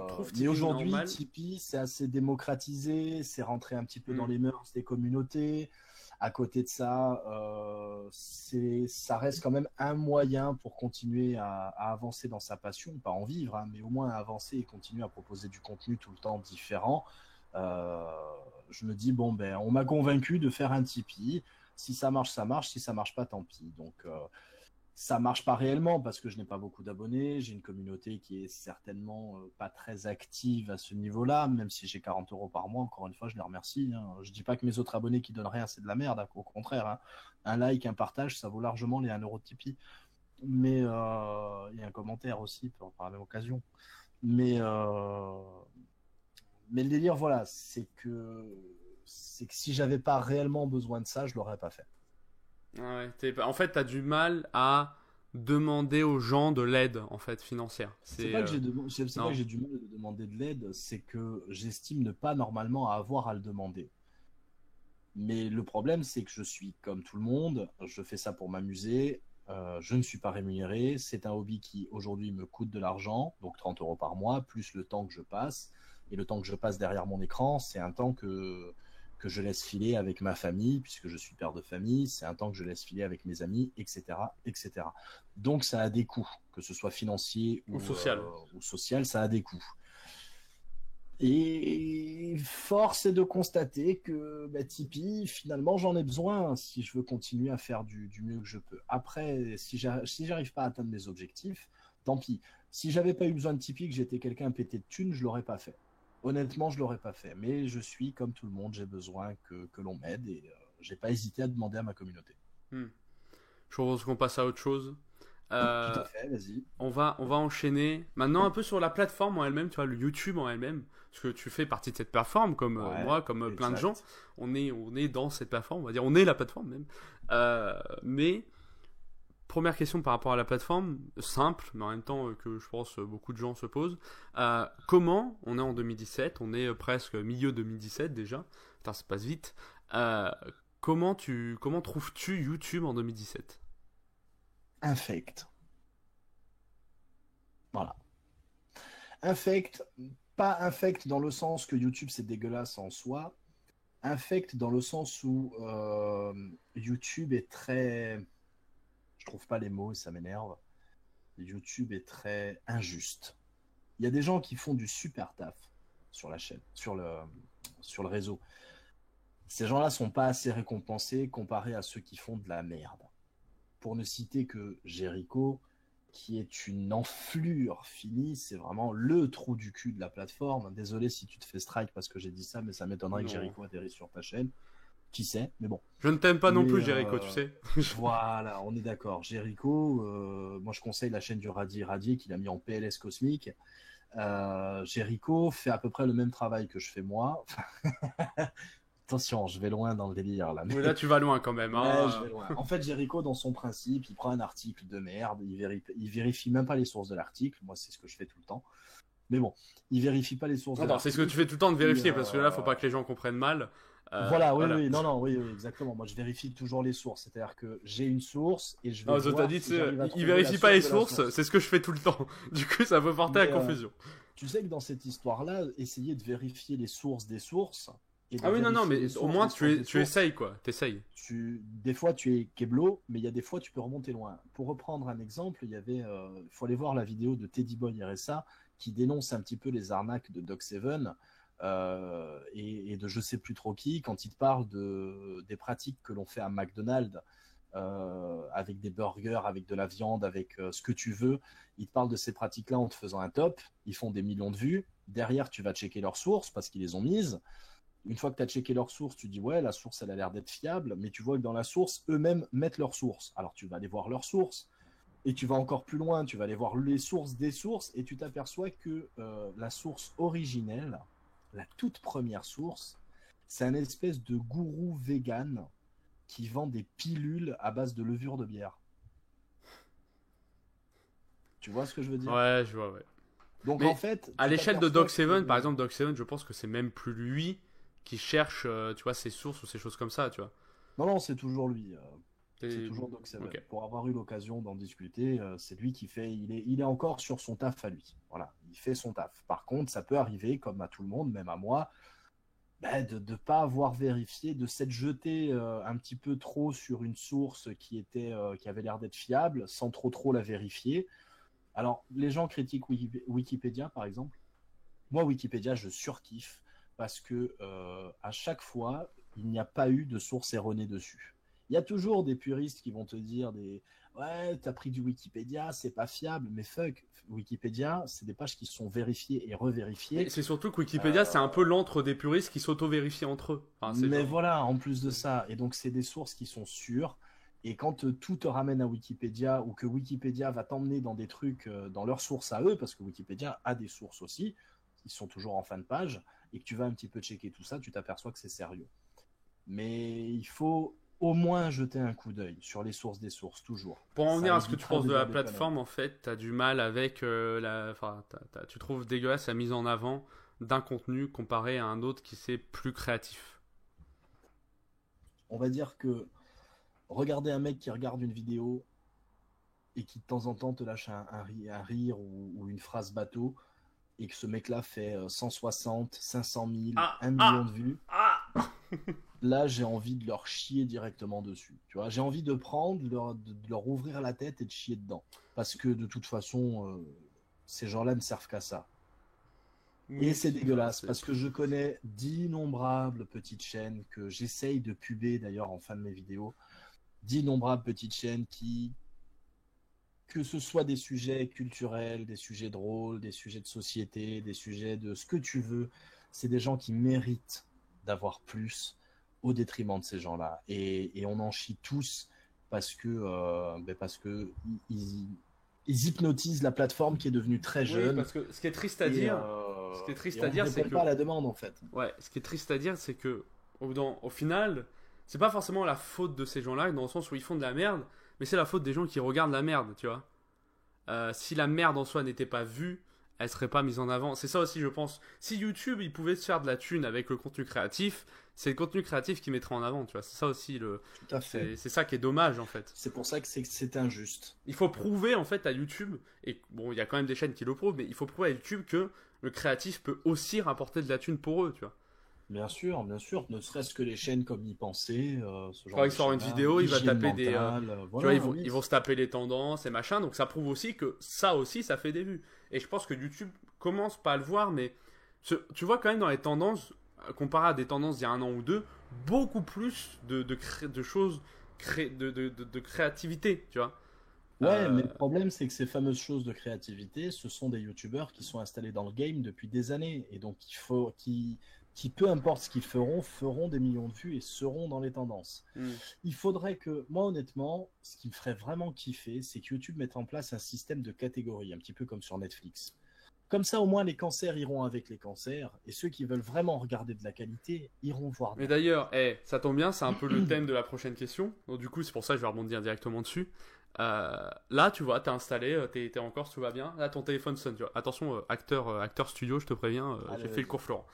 trouves Mais Tipeee aujourd'hui, normal? Tipeee, c'est assez démocratisé, c'est rentré un petit peu dans Hmm. les mœurs des communautés. À côté de ça, ça reste quand même un moyen pour continuer à avancer dans sa passion, pas en vivre, hein, mais au moins à avancer et continuer à proposer du contenu tout le temps différent. Euh, je me dis, bon, ben, on m'a convaincu de faire un Tipeee. Si ça marche, ça marche. Si ça marche pas, tant pis. Donc, ça marche pas réellement parce que je n'ai pas beaucoup d'abonnés. J'ai une communauté qui est certainement pas très active à ce niveau-là, même si j'ai 40 euros par mois. Encore une fois, je les remercie. Hein. Je dis pas que mes autres abonnés qui donnent rien, c'est de la merde. Hein. Au contraire, hein. Un like, un partage, ça vaut largement les 1 euro de Tipeee. Mais il y a un commentaire aussi par la même occasion. Mais, euh, mais le délire, voilà, c'est que si j'avais pas réellement besoin de ça, je l'aurais pas fait. Ouais, en fait, t'as du mal à demander aux gens de l'aide en fait financière. C'est C'est pas que c'est pas que non. j'ai du mal de demander de l'aide, c'est que j'estime ne pas normalement avoir à le demander. Mais le problème, c'est que je suis comme tout le monde, je fais ça pour m'amuser, je ne suis pas rémunéré, c'est un hobby qui aujourd'hui me coûte de l'argent, donc 30 euros par mois, plus le temps que je passe. Et le temps que je passe derrière mon écran, c'est un temps que je laisse filer avec ma famille, puisque je suis père de famille, c'est un temps que je laisse filer avec mes amis, etc., etc. Donc ça a des coûts, que ce soit financier Ou social. ou social, ça a des coûts. Et force est de constater que bah, Tipeee, finalement, j'en ai besoin si je veux continuer à faire du mieux que je peux. Après, si j'arrive pas à atteindre mes objectifs, tant pis. Si j'avais pas eu besoin de Tipeee, que j'étais quelqu'un pété de thunes, je l'aurais pas fait. Honnêtement, je l'aurais pas fait. Mais je suis comme tout le monde, j'ai besoin que l'on m'aide et j'ai pas hésité à demander à ma communauté. Hmm. Je propose qu'on passe à autre chose. Tout à Euh, fait, vas-y. on va enchaîner maintenant un peu sur la plateforme en elle-même, tu vois, le YouTube en elle-même. Parce que tu fais partie de cette plateforme, comme Ouais, moi, comme plein de gens. exact. On est dans cette plateforme, on va dire, on est la plateforme même. Mais première question par rapport à la plateforme, simple, mais en même temps que je pense beaucoup de gens se posent. Comment, on est en 2017, on est presque milieu 2017 déjà, putain ça passe vite. Euh, comment trouves-tu YouTube en 2017? Infect. Voilà. Infect, pas infect dans le sens que YouTube c'est dégueulasse en soi. Infect dans le sens où YouTube est très. Je trouve pas les mots et ça m'énerve. YouTube est très injuste. Il y a des gens qui font du super taf sur la chaîne, sur le réseau. Ces gens-là sont pas assez récompensés comparés à ceux qui font de la merde. Pour ne citer que Jericho, qui est une enflure finie, c'est vraiment le trou du cul de la plateforme. Désolé si tu te fais strike parce que j'ai dit ça, mais ça m'étonnerait que Non. Jericho atterrisse sur ta chaîne. Qui sait, mais bon. Je ne t'aime pas non Mais plus, Jericho, tu sais. voilà, on est d'accord. Jericho, moi je conseille la chaîne du Radier Radier qu'il a mis en PLS cosmique. Jericho fait à peu près le même travail que je fais moi. Attention, je vais loin dans le délire là. Oui, là tu vas loin quand même. Ouais, je Hein. vais loin. En fait, Jericho, dans son principe, il prend un article de merde, il vérifie même pas les sources de l'article. Moi, c'est ce que je fais tout le temps. Mais bon, il vérifie pas les sources de Attends, c'est ce que tu l'article. fais tout le temps de Et, vérifier, parce que là, faut pas que les gens comprennent mal. voilà, oui, Voilà. oui, non, non, oui, oui, exactement. Moi, je vérifie toujours les sources. C'est-à-dire que j'ai une source et je vais Non, je t'ai voir dit, tu si sais, j'arrive à il trouver la vérifie pas source les de la sources, source. c'est ce que je fais tout le temps. Du coup, ça peut porter à Mais confusion. tu sais que dans cette histoire-là, essayer de vérifier les sources des sources et de Ah oui, non, non, vérifier les mais au sources moins des sources des tu sources, essayes, quoi. T'essayes. des fois tu es keblo, mais il y a des fois tu peux remonter loin. Pour reprendre un exemple, il faut aller voir la vidéo de Teddy Boy RSA qui dénonce un petit peu les arnaques de Doc Seven et de je sais plus trop qui quand il te parle des pratiques que l'on fait à McDonald's avec des burgers, avec de la viande, avec ce que tu veux. Ils te parlent de ces pratiques-là en te faisant un top. Ils font des millions de vues. Derrière, tu vas checker leurs sources parce qu'ils les ont mises. Une fois que tu as checké leur source, tu dis ouais, la source, elle a l'air d'être fiable, mais tu vois que dans la source, eux-mêmes mettent leur source. Alors tu vas aller voir leur source, et tu vas encore plus loin, tu vas aller voir les sources des sources, et tu t'aperçois que la source originelle, la toute première source, c'est un espèce de gourou vegan qui vend des pilules à base de levure de bière. Tu vois ce que je veux dire? Ouais, je vois, ouais. Donc Mais en fait, à tu l'échelle de t'aperçois Dog7, par que... exemple, Dog7, je pense que c'est même plus lui qui cherche, tu vois, ses sources ou ces choses comme ça, tu vois. Non, non, c'est toujours lui. C'est Et- toujours Doc Seven. Ok. Pour avoir eu l'occasion d'en discuter, c'est lui qui fait. Il est encore sur son taf à lui. Voilà, il fait son taf. Par contre, ça peut arriver, comme à tout le monde, même à moi, bah, de ne pas avoir vérifié, de s'être jeté un petit peu trop sur une source qui avait l'air d'être fiable, sans trop la vérifier. Alors, les gens critiquent Wikipédia, par exemple. Moi, Wikipédia, je surkiffe parce que à chaque fois, il n'y a pas eu de source erronée dessus. Il y a toujours des puristes qui vont te dire ouais, t'as pris du Wikipédia, c'est pas fiable, mais fuck, Wikipédia, c'est des pages qui sont vérifiées et Et revérifiées. c'est surtout que Wikipédia, c'est un peu Euh, l'antre des puristes qui s'auto-vérifient entre eux. Enfin, c'est mais genre... voilà, en plus de ça, et donc c'est des sources qui sont sûres. Et quand tout te ramène à Wikipédia ou que Wikipédia va t'emmener dans des trucs, dans leurs sources à eux, parce que Wikipédia a des sources aussi, ils sont toujours en fin de page, et que tu vas un petit peu checker tout ça, tu t'aperçois que c'est sérieux. Mais il faut au moins jeter un coup d'œil sur les sources des sources, toujours. Pour en Ça venir à ce que tu évitera penses de de dire la des conneries. plateforme, en fait, t'as du mal avec la... Enfin, tu trouves dégueulasse la mise en avant d'un contenu comparé à un autre qui c'est plus créatif. On va dire que regarder un mec qui regarde une vidéo et qui de temps en temps te lâche un rire ou une phrase bateau, et que ce mec-là fait 160, 500 000, Ah, 1 million ah, de vues, ah. là j'ai envie de leur chier directement dessus. Tu vois, j'ai envie de prendre, de leur ouvrir la tête et de chier dedans. Parce que de toute façon, ces gens-là ne servent qu'à ça. Et Oui, c'est enfin, dégueulasse parce que je connais d'innombrables petites chaînes que j'essaye de puber d'ailleurs en fin de mes vidéos, d'innombrables petites chaînes qui, que ce soit des sujets culturels, des sujets drôles, des sujets de société, des sujets de ce que tu veux, c'est des gens qui méritent d'avoir plus au détriment de ces gens-là. Et on en chie tous parce que ils hypnotisent la plateforme qui est devenue très oui, jeune parce que ce qui est triste à et, dire, euh, ce qui est et triste à on ne dire, c'est répond que pas à la demande en fait. ouais, ce qui est triste à dire, c'est que au final, c'est pas forcément la faute de ces gens-là, dans le sens où ils font de la merde, mais c'est la faute des gens qui regardent la merde, tu vois. Si la merde en soi n'était pas vue, elle serait pas mise en avant. C'est ça aussi, je pense. Si YouTube, il pouvait se faire de la thune avec le contenu créatif, c'est le contenu créatif qui mettrait en avant, tu vois. C'est ça aussi Tout à fait. c'est ça qui est dommage en fait. C'est pour ça que c'est injuste. Il faut prouver en fait à YouTube, et bon, il y a quand même des chaînes qui le prouvent, mais il faut prouver à YouTube que le créatif peut aussi rapporter de la thune pour eux, tu vois. Bien sûr, ne serait-ce que les chaînes comme Y Penser, ce genre Quand il de sort une chaînes-là, vidéo, il va Hygiène taper des. mentale, Tu vois, voilà, oui. ils vont se taper les tendances et machin, donc ça prouve aussi que ça aussi, ça fait des vues. Et je pense que YouTube commence pas à le voir, mais tu vois quand même dans les tendances, comparé à des tendances d'il y a un an ou deux, beaucoup plus de choses, de créativité, tu vois. Ouais, Euh, mais le problème, c'est que ces fameuses choses de créativité, ce sont des youtubeurs qui sont installés dans le game depuis des années. Et donc, qui peu importe ce qu'ils feront, feront des millions de vues et seront dans les tendances. hmm. Il faudrait que, moi honnêtement, ce qui me ferait vraiment kiffer, c'est que YouTube mette en place un système de catégories, un petit peu comme sur Netflix. Comme ça, au moins, les cancers iront avec les cancers, et ceux qui veulent vraiment regarder de la qualité iront voir de Mais la d'ailleurs, ça tombe bien, c'est un peu le thème de la prochaine question. Donc, du coup, c'est pour ça que je vais rebondir directement dessus. Là, tu vois, t'es installé, t'es en Corse, tout va bien. Là, ton téléphone sonne. Tu vois. Attention, acteur studio, je te préviens, Allez, j'ai fait le vas-y. cours Florent.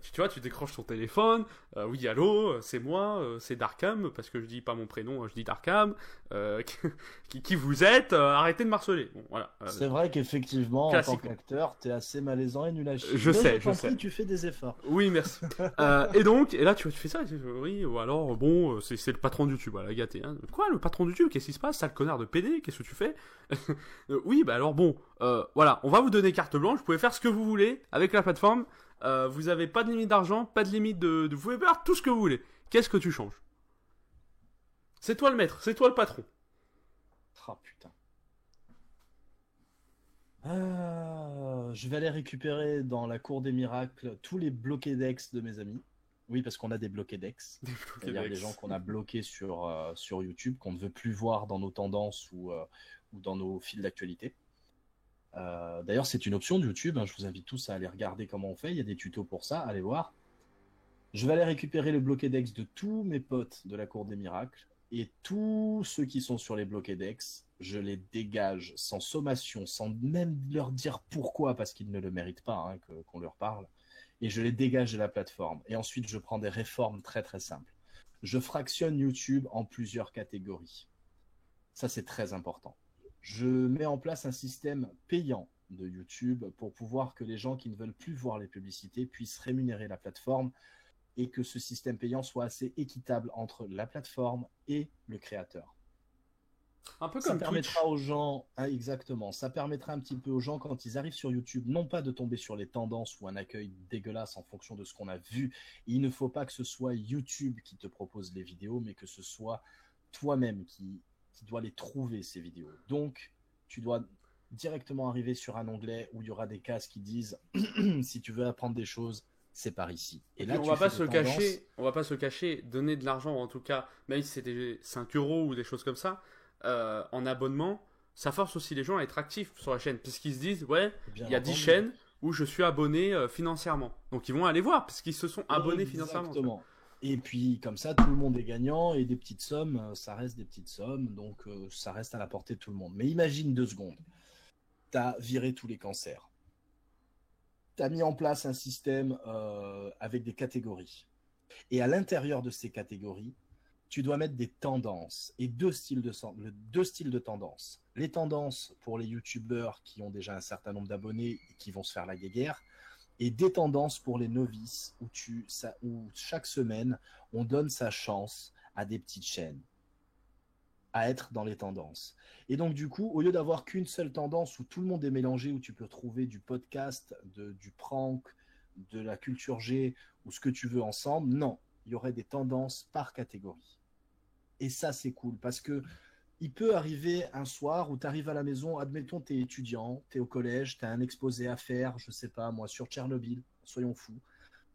Tu vois, tu décroches ton téléphone. Oui, allô, c'est moi, c'est Darkham, parce que je dis pas mon prénom, je dis Darkham. Euh, qui vous êtes arrêtez de marceler. Bon, voilà. C'est vrai qu'effectivement, en tant Classiquement. qu'acteur, t'es assez malaisant et nul à chier. Je Mais sais, je t'en je sais. prie, tu fais des efforts. Oui, merci. Et là, tu fais ça, et tu fais, oui, ou alors, bon, c'est le patron de YouTube, voilà, gâté. Hein. Quoi, le patron de YouTube, qu'est-ce qui se passe, sale connard de PD, qu'est-ce que tu fais? Oui, bah alors, bon, voilà, on va vous donner carte blanche, vous pouvez faire ce que vous voulez avec la plateforme, vous avez pas de limite d'argent, pas de limite vous pouvez faire tout ce que vous voulez. Qu'est-ce que tu changes? C'est toi le maître, c'est toi le patron. Ah putain. Je vais aller récupérer dans la cour des miracles tous les bloqués-dex de mes amis. Oui, parce qu'on a des bloqués-dex. C'est-à-dire des gens qu'on a bloqués sur YouTube, qu'on ne veut plus voir dans nos tendances ou dans nos fils d'actualité. D'ailleurs, c'est une option de YouTube. Hein, je vous invite tous à aller regarder comment on fait. Il y a des tutos pour ça. Allez voir. Je vais aller récupérer le bloqué-dex de tous mes potes de la cour des miracles et tous ceux qui sont sur les bloqués-dex. je les dégage sans sommation, sans même leur dire pourquoi, parce qu'ils ne le méritent pas hein, qu'on leur parle, et je les dégage de la plateforme. Et ensuite, je prends des réformes très très simples. Je fractionne YouTube en plusieurs catégories. Ça, c'est très important. Je mets en place un système payant de YouTube pour pouvoir que les gens qui ne veulent plus voir les publicités puissent rémunérer la plateforme et que ce système payant soit assez équitable entre la plateforme et le créateur. Un peu Ça comme permettra Twitch. aux gens, hein, exactement, ça permettra un petit peu aux gens quand ils arrivent sur YouTube, non pas de tomber sur les tendances ou un accueil dégueulasse en fonction de ce qu'on a vu. Il ne faut pas que ce soit YouTube qui te propose les vidéos, mais que ce soit toi-même qui dois les trouver, ces vidéos. Donc, tu dois directement arriver sur un onglet où il y aura des cases qui disent si tu veux apprendre des choses, c'est par ici. Et Et puis là, tu fais des tendances. on va pas se cacher, donner de l'argent, en tout cas, même si c'était 5 euros ou des choses comme ça, en abonnement, ça force aussi les gens à être actifs sur la chaîne, puisqu'ils se disent, ouais, Bien il y a 10 entendu. chaînes où je suis abonné financièrement. Donc ils vont aller voir, parce qu'ils se sont abonnés financièrement. Tu vois. Exactement. Et puis, comme ça, tout le monde est gagnant et des petites sommes, ça reste des petites sommes, donc ça reste à la portée de tout le monde. Mais imagine 2 secondes, tu as viré tous les cancers, tu as mis en place un système avec des catégories. Et à l'intérieur de ces catégories, tu dois mettre des tendances et deux styles de tendances. Les tendances pour les youtubeurs qui ont déjà un certain nombre d'abonnés et qui vont se faire la guéguerre, et des tendances pour les novices où chaque semaine on donne sa chance à des petites chaînes à être dans les tendances. Et donc du coup, au lieu d'avoir qu'une seule tendance où tout le monde est mélangé, où tu peux trouver du podcast, du prank, de la culture G ou ce que tu veux ensemble, non, il y aurait des tendances par catégorie. Et ça, c'est cool parce que il peut arriver un soir où tu arrives à la maison, admettons, tu es étudiant, tu es au collège, tu as un exposé à faire, je sais pas moi, sur Tchernobyl, soyons fous.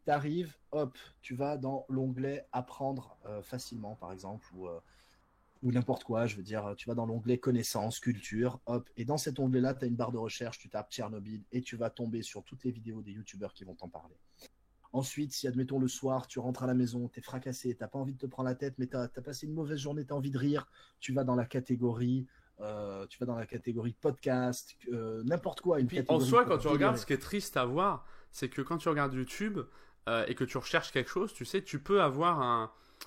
Tu arrives, hop, tu vas dans l'onglet apprendre facilement, par exemple, ou n'importe quoi, je veux dire, tu vas dans l'onglet connaissances, culture, hop, et dans cet onglet-là, tu as une barre de recherche, tu tapes Tchernobyl et tu vas tomber sur toutes les vidéos des youtubeurs qui vont t'en parler. Ensuite, si admettons le soir, tu rentres à la maison, tu es fracassé, tu n'as pas envie de te prendre la tête, mais tu as passé une mauvaise journée, tu as envie de rire, tu vas dans la catégorie podcast, n'importe quoi, Et une puis en catégorie soi, pour quand tu regardes, délirer. ce qui est triste à voir, c'est que quand tu regardes YouTube et que tu recherches quelque chose, tu sais, tu peux avoir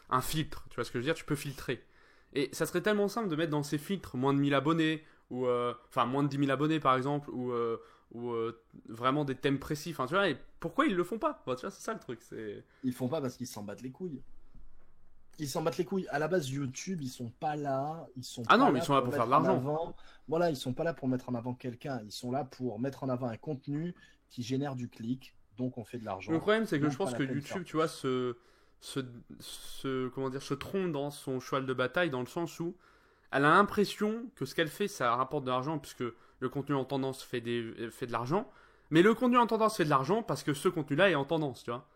un filtre. Tu vois ce que je veux dire? Tu peux filtrer. Et ça serait tellement simple de mettre dans ces filtres moins de 1000 abonnés, ou enfin moins de 10 000 abonnés par exemple, ou vraiment des thèmes précis. Enfin, tu vois, et pourquoi ils le font pas? Bon, tu vois, c'est ça le truc. C'est... Ils font pas parce qu'ils s'en battent les couilles. Ils s'en battent les couilles. À la base, YouTube, ils sont Ah pas non, mais ils là sont là pour pour faire de mettre en l'argent. avant. Voilà, ils sont pas là pour mettre en avant quelqu'un. Ils sont là pour mettre en avant un contenu qui génère du clic, donc on fait de Le l'argent. problème, c'est que je Donc pas pense la que peine de faire YouTube, tu vois, plus. se, comment dire, se trompe dans son cheval de bataille dans le sens où elle a l'impression que ce qu'elle fait, ça rapporte de l'argent puisque le contenu en tendance fait de l'argent. Mais le contenu en tendance fait de l'argent parce que ce contenu-là est en tendance, tu vois.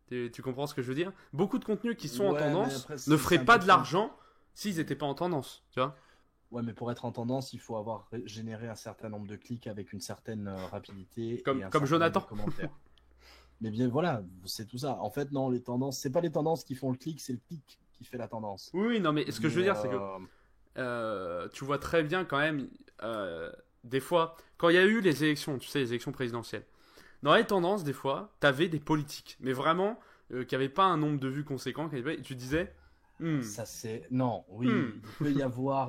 Tu comprends ce que je veux dire? Beaucoup de contenus qui sont en Ouais, mais tendance après ne c'est feraient un pas peu de trop. l'argent s'ils n'étaient pas en tendance, tu vois. Ouais, mais pour être en tendance, il faut avoir généré un certain nombre de clics avec une certaine rapidité et un Comme certain nombre de Jonathan. commentaires. Mais bien voilà, c'est tout ça. En fait, non, les tendances, c'est pas les tendances qui font le clic, c'est le clic qui fait la tendance. Oui, oui, non, mais ce que je veux Mais dire, c'est que tu vois très bien quand même, des fois, quand il y a eu les élections, tu sais, les élections présidentielles, dans les tendances, des fois, t'avais des politiques, mais vraiment, qui n'avaient pas un nombre de vues conséquent, et tu disais, hmm, ça c'est non, hmm. oui,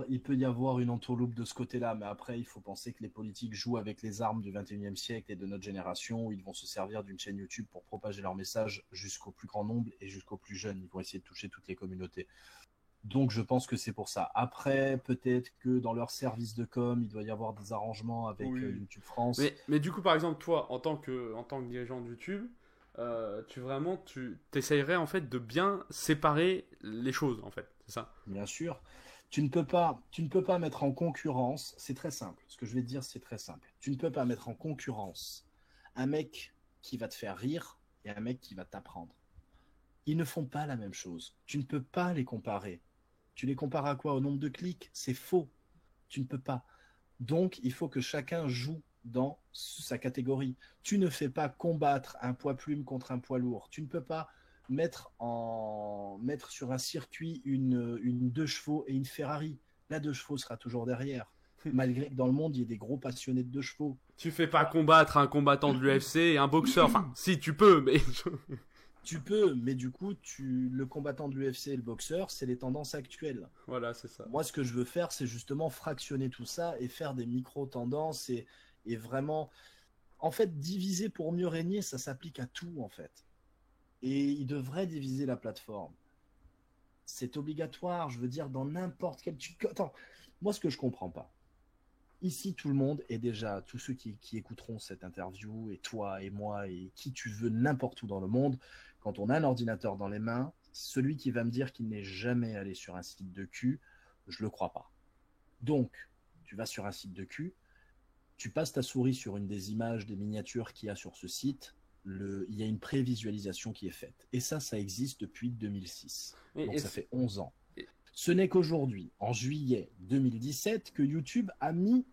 il peut y avoir une entourloupe de ce côté-là, mais après il faut penser que les politiques jouent avec les armes du 21e siècle et de notre génération, où ils vont se servir d'une chaîne YouTube pour propager leur message jusqu'au plus grand nombre et jusqu'au plus jeune. Ils vont essayer de toucher toutes les communautés. Donc je pense que c'est pour ça. Après, peut-être que dans leur service de com, il doit y avoir des arrangements avec Oui. YouTube France. Mais du coup, par exemple, toi, en tant que dirigeant de YouTube, tu t'essayerais en fait de bien séparer les choses, en fait, c'est ça. Bien sûr, tu ne peux pas mettre en concurrence, c'est très simple. Ce que je vais te dire, c'est très simple. Tu ne peux pas mettre en concurrence un mec qui va te faire rire et un mec qui va t'apprendre. Ils ne font pas la même chose. Tu ne peux pas les comparer. Tu les compares à quoi? Au nombre de clics? C'est faux. Tu ne peux pas. Donc, il faut que chacun joue dans sa catégorie. Tu ne fais pas combattre un poids plume contre un poids lourd. Tu ne peux pas mettre sur un circuit une 2 chevaux et une Ferrari. la 2 chevaux sera toujours derrière. Malgré que dans le monde, il y ait des gros passionnés de 2 chevaux. Tu fais pas combattre un combattant de l'UFC et un boxeur. Enfin, si, tu peux, mais... Tu peux, mais du coup, le combattant de l'UFC et le boxeur, c'est les tendances actuelles. Voilà, c'est ça. Moi, ce que je veux faire, c'est justement fractionner tout ça et faire des micro-tendances et vraiment... En fait, diviser pour mieux régner, ça s'applique à tout, en fait. Et il devrait diviser la plateforme. C'est obligatoire, je veux dire, dans n'importe quel... Attends, moi, ce que je comprends pas, ici, tout le monde, et déjà, tous ceux qui écouteront cette interview, et toi, et moi, et qui tu veux, n'importe où dans le monde, quand on a un ordinateur dans les mains, celui qui va me dire qu'il n'est jamais allé sur un site de cul, je le crois pas. Donc, tu vas sur un site de cul, tu passes ta souris sur une des images, des miniatures qu'il y a sur ce site, il y a une prévisualisation qui est faite. Et ça existe depuis 2006. Donc ça fait 11 ans. Ce n'est qu'aujourd'hui, en juillet 2017, que YouTube a mis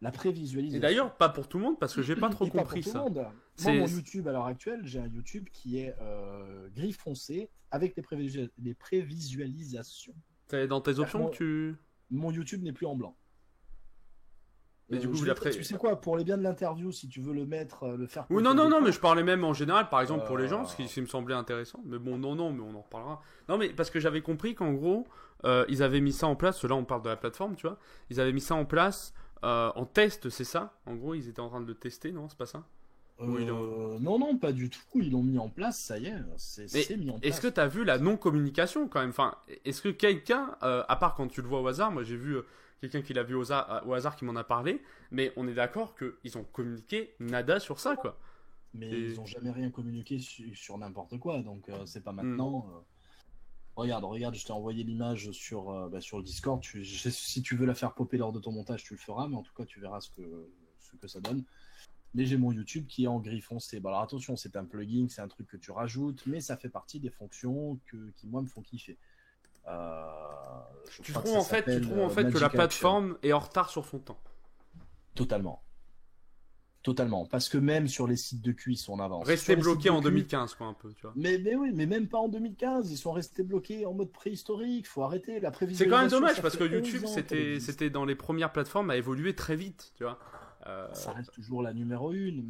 la prévisualisation. Et d'ailleurs, pas pour tout le monde, parce que j'ai pas trop compris pas pour ça. Tout le monde. Moi, mon YouTube à l'heure actuelle, j'ai un YouTube qui est gris foncé avec les prévisualisations. C'est dans tes options Mon YouTube n'est plus en blanc. Mais du coup, tu sais quoi, pour les biens de l'interview, si tu veux le mettre, le faire... Oui, non, mais je parlais même en général, par exemple, pour les gens, ce qui me semblait intéressant. Mais bon, non, mais on en reparlera. Non, mais parce que j'avais compris qu'en gros, ils avaient mis ça en place, là on parle de la plateforme, tu vois, ils avaient mis ça en place en test, c'est ça? En gros, ils étaient en train de le tester, non? C'est pas ça? Non, pas du tout. Ils l'ont mis en place, ça y est, c'est mis en place. Est-ce que tu as vu la non-communication quand même? Enfin, est-ce que quelqu'un, à part quand tu le vois au hasard, moi j'ai vu quelqu'un qui l'a vu au hasard qui m'en a parlé, mais on est d'accord qu'ils ont communiqué nada sur ça, quoi. Mais ils ont jamais rien communiqué sur n'importe quoi, donc c'est pas maintenant. Regarde, je t'ai envoyé l'image sur le Discord. Si tu veux la faire popper lors de ton montage, tu le feras, mais en tout cas, tu verras ce que ça donne. Mais j'ai mon YouTube qui est en gris foncé. Bon, alors attention, c'est un plugin, c'est un truc que tu rajoutes, mais ça fait partie des fonctions qui moi me font kiffer. Tu trouves en fait que la plateforme est en retard sur son temps? Totalement, parce que même sur les sites de cul, ils sont en avance. Restés bloqués en 2015, quoi, un peu, tu vois. Mais oui, mais même pas en 2015, ils sont restés bloqués en mode préhistorique. Faut arrêter la prévision. C'est quand même dommage parce que YouTube, c'était dans les premières plateformes à évoluer très vite, tu vois. Ça reste toujours la numéro 1,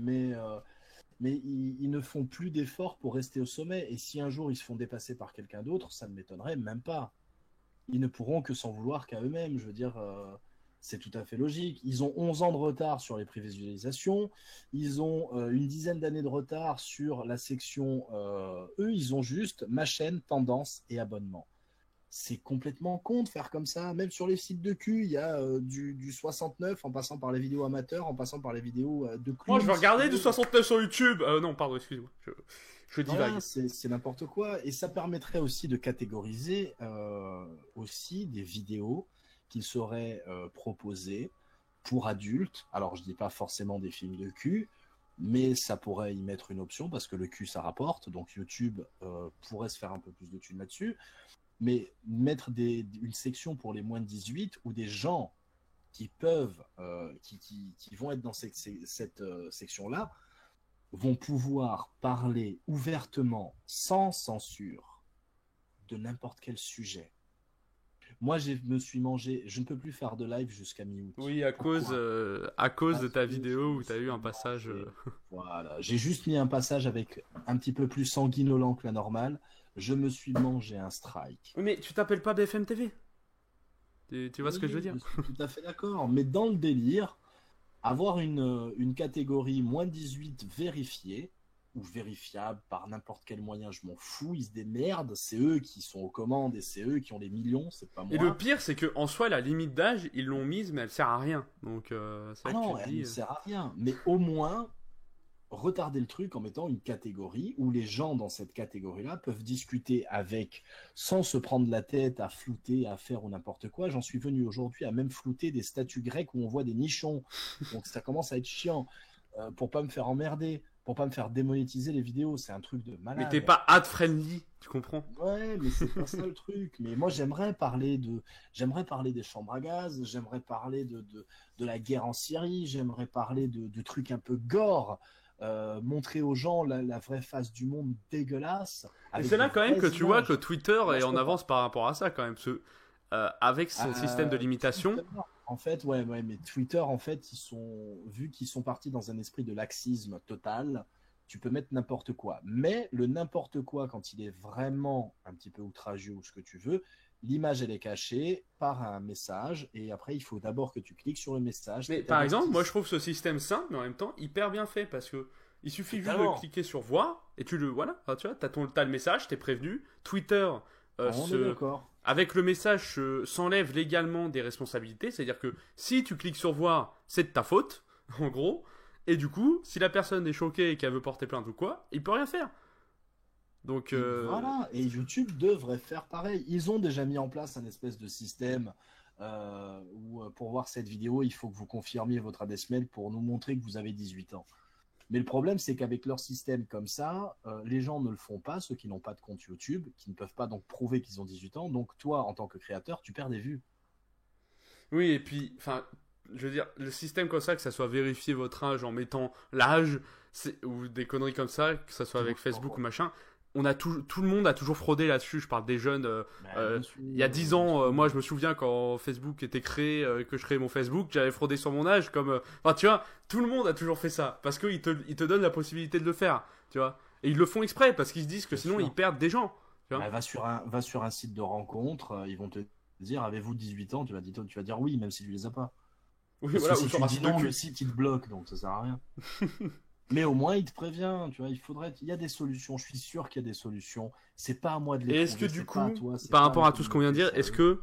mais ils ne font plus d'efforts pour rester au sommet. Et si un jour ils se font dépasser par quelqu'un d'autre, ça ne m'étonnerait même pas. Ils ne pourront que s'en vouloir qu'à eux-mêmes. Je veux dire, c'est tout à fait logique. Ils ont 11 ans de retard sur les prévisualisations. Ils ont une dizaine d'années de retard sur la section. Eux, ils ont juste ma chaîne, tendance et abonnement. C'est complètement con de faire comme ça. Même sur les sites de cul, il y a du 69 en passant par les vidéos amateurs, en passant par les vidéos de cul. Moi, je vais regarder du 69 sur YouTube. Non, pardon, excuse-moi. Je divague. Voilà, c'est n'importe quoi. Et ça permettrait aussi de catégoriser aussi des vidéos qui seraient proposées pour adultes. Alors, je dis pas forcément des films de cul, mais ça pourrait y mettre une option parce que le cul, ça rapporte. Donc, YouTube pourrait se faire un peu plus de thunes là-dessus. Mais mettre une section pour les moins de 18 où des gens qui peuvent, qui vont être dans cette section-là, vont pouvoir parler ouvertement, sans censure, de n'importe quel sujet. Moi, je ne peux plus faire de live jusqu'à mi-août. Oui, à cause de ta vidéo où tu as eu un passage... Voilà, j'ai juste mis un passage avec un petit peu plus sanguinolent que la normale. Je me suis mangé un strike. Oui, mais tu t'appelles pas BFM TV? Tu vois ce que je veux dire? Je suis tout à fait d'accord. Mais dans le délire, avoir une catégorie moins 18 vérifiée, ou vérifiable par n'importe quel moyen, je m'en fous, ils se démerdent, c'est eux qui sont aux commandes et c'est eux qui ont les millions, c'est pas moi. Et le pire, c'est que en soi, la limite d'âge, ils l'ont mise, mais elle sert à rien. Donc, non, elle ne sert à rien. Mais au moins, retarder le truc en mettant une catégorie où les gens dans cette catégorie-là peuvent discuter avec, sans se prendre la tête à flouter, à faire ou n'importe quoi. J'en suis venu aujourd'hui à même flouter des statues grecques où on voit des nichons. Donc ça commence à être chiant pour pas me faire emmerder. Pour pas me faire démonétiser les vidéos, c'est un truc de malade. Mais t'es pas ad-friendly, tu comprends? Ouais, mais c'est pas ça le truc. Mais moi, j'aimerais parler des chambres à gaz, j'aimerais parler de la guerre en Syrie, j'aimerais parler de trucs un peu gore, montrer aux gens la vraie face du monde dégueulasse. Et c'est là quand même que tu vois que Twitter est en avance par rapport à ça quand même. avec ce système de limitation. Twitter, en fait, ouais, mais Twitter, en fait, vu qu'ils sont partis dans un esprit de laxisme total, tu peux mettre n'importe quoi. Mais le n'importe quoi, quand il est vraiment un petit peu outragieux ou ce que tu veux, l'image, elle est cachée par un message et après, il faut d'abord que tu cliques sur le message. Mais par exemple, moi je trouve ce système simple, mais en même temps hyper bien fait parce que il suffit juste de cliquer sur voir et tu le voilà, enfin, tu vois, t'as le message, t'es prévenu. Twitter On est d'accord. avec le message s'enlève légalement des responsabilités, c'est-à-dire que si tu cliques sur voir, c'est de ta faute, en gros, et du coup, si la personne est choquée et qu'elle veut porter plainte ou quoi, il peut rien faire. Donc Voilà, et YouTube devrait faire pareil. Ils ont déjà mis en place un espèce de système où pour voir cette vidéo, il faut que vous confirmiez votre adresse mail pour nous montrer que vous avez 18 ans. Mais le problème, c'est qu'avec leur système comme ça, les gens ne le font pas, ceux qui n'ont pas de compte YouTube, qui ne peuvent pas donc prouver qu'ils ont 18 ans. Donc toi, en tant que créateur, tu perds des vues. oui, et puis, enfin, je veux dire, le système comme ça, que ça soit vérifier votre âge en mettant l'âge, ou des conneries comme ça, que ça soit avec Facebook ou machin, tout le monde a toujours fraudé là-dessus. Je parle des jeunes. Il y a 10 ans, moi je me souviens quand Facebook était créé, que je créais mon Facebook, j'avais fraudé sur mon âge. Enfin, tu vois, tout le monde a toujours fait ça. Parce qu'ils te donnent la possibilité de le faire. Tu vois. Et ils le font exprès parce qu'ils se disent que sinon ils perdent des gens. Tu vois. Va sur un site de rencontre, ils vont te dire avez-vous 18 ans, tu vas dire oui, même si tu les as pas. Oui, Parce voilà, que ou si sur tu un dis site de non, cul. le site il te bloque, donc ça sert à rien. Mais au moins il te prévient, tu vois, il y a des solutions, je suis sûr qu'il y a des solutions. C'est pas à moi de les Et est-ce que trouver, du c'est pas à coup, toi, c'est par pas rapport la à tout ce qu'on vient de dire, communauté, est-ce c'est à eux. que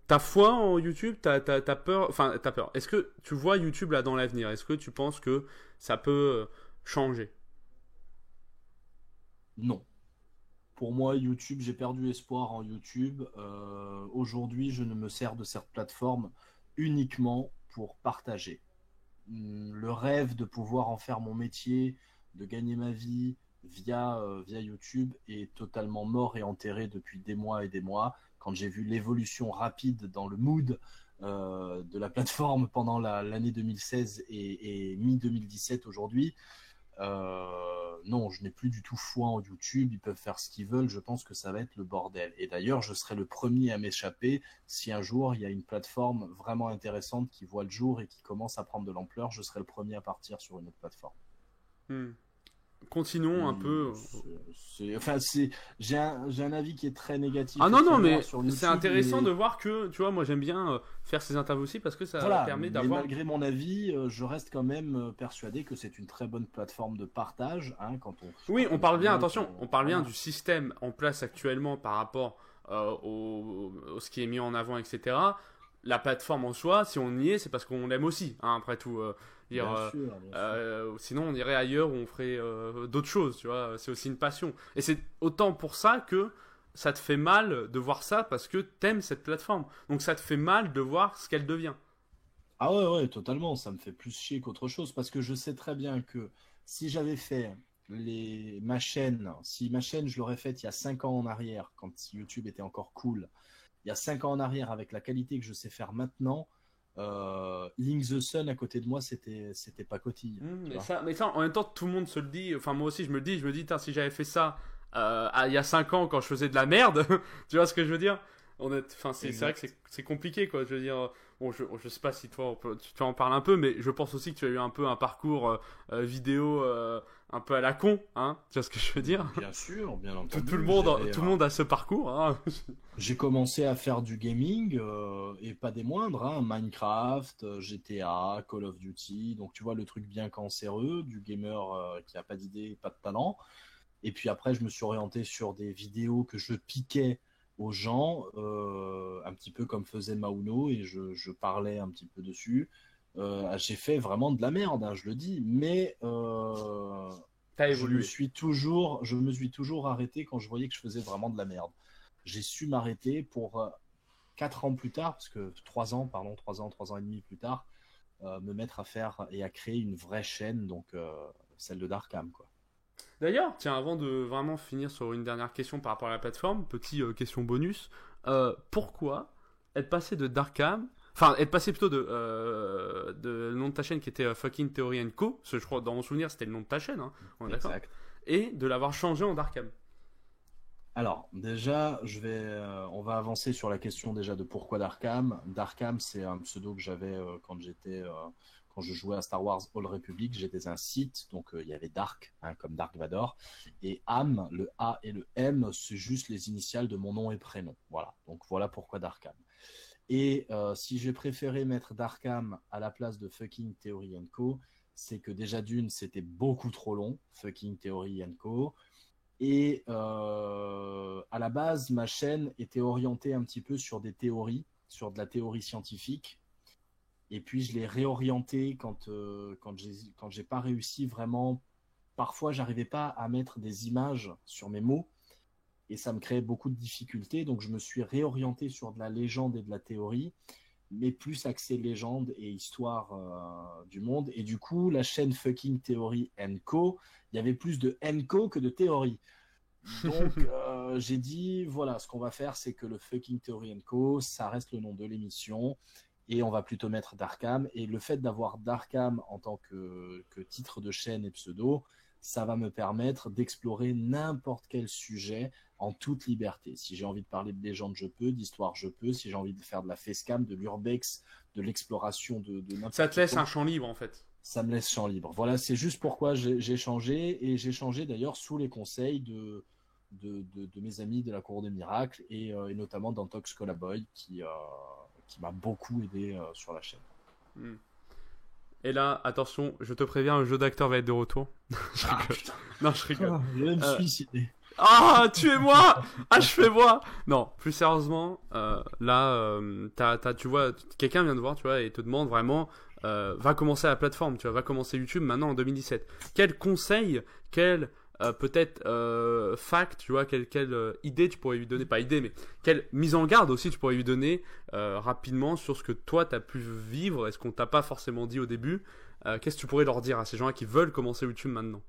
t'as foi en YouTube, t'as peur, enfin t'as peur. Est-ce que tu vois YouTube là dans l'avenir? Est-ce que tu penses que ça peut changer? Non. Pour moi, YouTube, j'ai perdu espoir en YouTube. Aujourd'hui, je ne me sers de cette plateforme uniquement pour partager. Le rêve de pouvoir en faire mon métier, de gagner ma vie via YouTube est totalement mort et enterré depuis des mois et des mois. Quand j'ai vu l'évolution rapide dans le mood de la plateforme pendant l'année 2016 et mi-2017 aujourd'hui, non, je n'ai plus du tout foi en YouTube. Ils peuvent faire ce qu'ils veulent. Je pense que ça va être le bordel. Et d'ailleurs, je serai le premier à m'échapper si un jour il y a une plateforme vraiment intéressante qui voit le jour et qui commence à prendre de l'ampleur. Je serai le premier à partir sur une autre plateforme. Hmm. Continuons un peu. J'ai un avis qui est très négatif Ah et non, très non, noir mais sur c'est YouTube, intéressant mais de voir que, tu vois, moi j'aime bien faire ces interviews aussi parce que ça voilà. permet Mais d'avoir. malgré mon avis, je reste quand même persuadé que c'est une très bonne plateforme de partage, hein, Oui, quand on on parle bien, commente, attention, on parle bien voilà. du système en place actuellement par rapport ce qui est mis en avant, etc. La plateforme en soi, si on y est, c'est parce qu'on l'aime aussi, hein, après tout. Dire, Bien sûr, bien sûr. sinon, on irait ailleurs où on ferait d'autres choses, tu vois. C'est aussi une passion. Et c'est autant pour ça que ça te fait mal de voir ça parce que t'aimes cette plateforme. Donc ça te fait mal de voir ce qu'elle devient. Ah ouais, ouais, totalement. Ça me fait plus chier qu'autre chose parce que je sais très bien que si j'avais fait si ma chaîne, je l'aurais faite il y a 5 ans en arrière, quand YouTube était encore cool, il y a 5 ans en arrière, avec la qualité que je sais faire maintenant, Link the Sun à côté de moi, c'était pacotille. Tu vois. Mais ça, en même temps, tout le monde se le dit. Enfin, moi aussi, je me le dis. Je me dis, tain, si j'avais fait ça il y a 5 ans quand je faisais de la merde, tu vois ce que je veux dire? Enfin, c'est vrai que c'est compliqué, quoi. Je veux dire, bon, je sais pas si toi, tu en parles un peu, mais je pense aussi que tu as eu un peu un parcours vidéo un peu à la con, hein. Tu vois ce que je veux dire? Bien sûr, bien entendu. Tout le monde a ce parcours, hein. J'ai commencé à faire du gaming et pas des moindres, hein, Minecraft, GTA, Call of Duty, donc tu vois le truc bien cancéreux du gamer qui a pas d'idée, pas de talent. Et puis après, je me suis orienté sur des vidéos que je piquais aux gens, un petit peu comme faisait Mauno, et je parlais un petit peu dessus. J'ai fait vraiment de la merde, hein, je le dis, mais T'as je me évolué. je me suis toujours arrêté quand je voyais que je faisais vraiment de la merde. J'ai su m'arrêter pour 4 ans plus tard, parce que 3 ans et demi plus tard, me mettre à faire et à créer une vraie chaîne, donc celle de Darkham, quoi. D'ailleurs, tiens, avant de vraiment finir sur une dernière question par rapport à la plateforme, petite question bonus. Pourquoi être passé de Darkham, enfin, être passé plutôt de le nom de ta chaîne qui était Fucking Theory Co, parce que je crois, dans mon souvenir, c'était le nom de ta chaîne, hein, on est d'accord, Exact. et de l'avoir changé en Darkham. Alors, déjà, on va avancer sur la question déjà de pourquoi Darkham. Darkham, c'est un pseudo que j'avais quand je jouais à Star Wars Old Republic. J'étais un Sith, donc il y avait Dark, hein, comme Dark Vador. Et Am, le A et le M, c'est juste les initiales de mon nom et prénom. Voilà, donc voilà pourquoi Darkham. Et si j'ai préféré mettre Darkham à la place de Fucking Theory Co, c'est que déjà d'une, c'était beaucoup trop long, Fucking Theory Co. Et à la base, ma chaîne était orientée un petit peu sur des théories, sur de la théorie scientifique. Et puis je l'ai réorientée quand j'ai pas réussi vraiment. Parfois, j'arrivais pas à mettre des images sur mes mots et ça me créait beaucoup de difficultés. Donc je me suis réorienté sur de la légende et de la théorie, mais plus axé légende et histoire du monde. Et du coup, la chaîne Fucking Theory Co, il y avait plus de Co que de théorie. Donc, j'ai dit, voilà, ce qu'on va faire, c'est que le Fucking Theory Co, ça reste le nom de l'émission, et on va plutôt mettre Darkham. Et le fait d'avoir Darkham en tant que titre de chaîne et pseudo, ça va me permettre d'explorer n'importe quel sujet en toute liberté. Si j'ai envie de parler de légende, je peux, d'histoire, je peux. Si j'ai envie de faire de la facecam, de l'urbex, de l'exploration de n'importe Ça te laisse quoi, un champ libre en fait. ça me laisse champ libre. Voilà, c'est juste pourquoi j'ai changé, et j'ai changé d'ailleurs sous les conseils de mes amis de la Cour des Miracles, et notamment d'Antox Colaboy qui m'a beaucoup aidé sur la chaîne. Hmm. Et là, attention, je te préviens, le jeu d'acteur va être de retour. Je rigole. Putain, Non, je rigole. je vais me suicider. Ah, tuez-moi! Achevez-moi! Non, plus sérieusement, là, tu vois, quelqu'un vient de voir, tu vois, et te demande vraiment, va commencer la plateforme, tu vois, va commencer YouTube maintenant en 2017. Quel conseil, quel peut-être fact, tu vois, quelle idée tu pourrais lui donner, pas idée, mais quelle mise en garde aussi tu pourrais lui donner rapidement sur ce que toi t'as pu vivre, est-ce qu'on t'a pas forcément dit au début, qu'est-ce que tu pourrais leur dire à ces gens-là qui veulent commencer YouTube maintenant?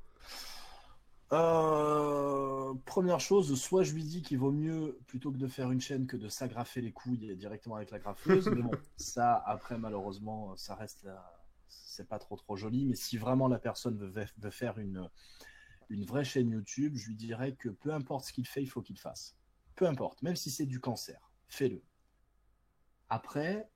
Première chose, soit je lui dis qu'il vaut mieux, plutôt que de faire une chaîne, que de s'agrafer les couilles directement avec la graffeuse. Mais bon, ça, après, malheureusement, ça reste là. C'est pas trop joli. Mais si vraiment la personne veut faire une vraie chaîne YouTube, je lui dirais que peu importe ce qu'il fait, il faut qu'il fasse. Peu importe, même si c'est du cancer, fais-le. Après,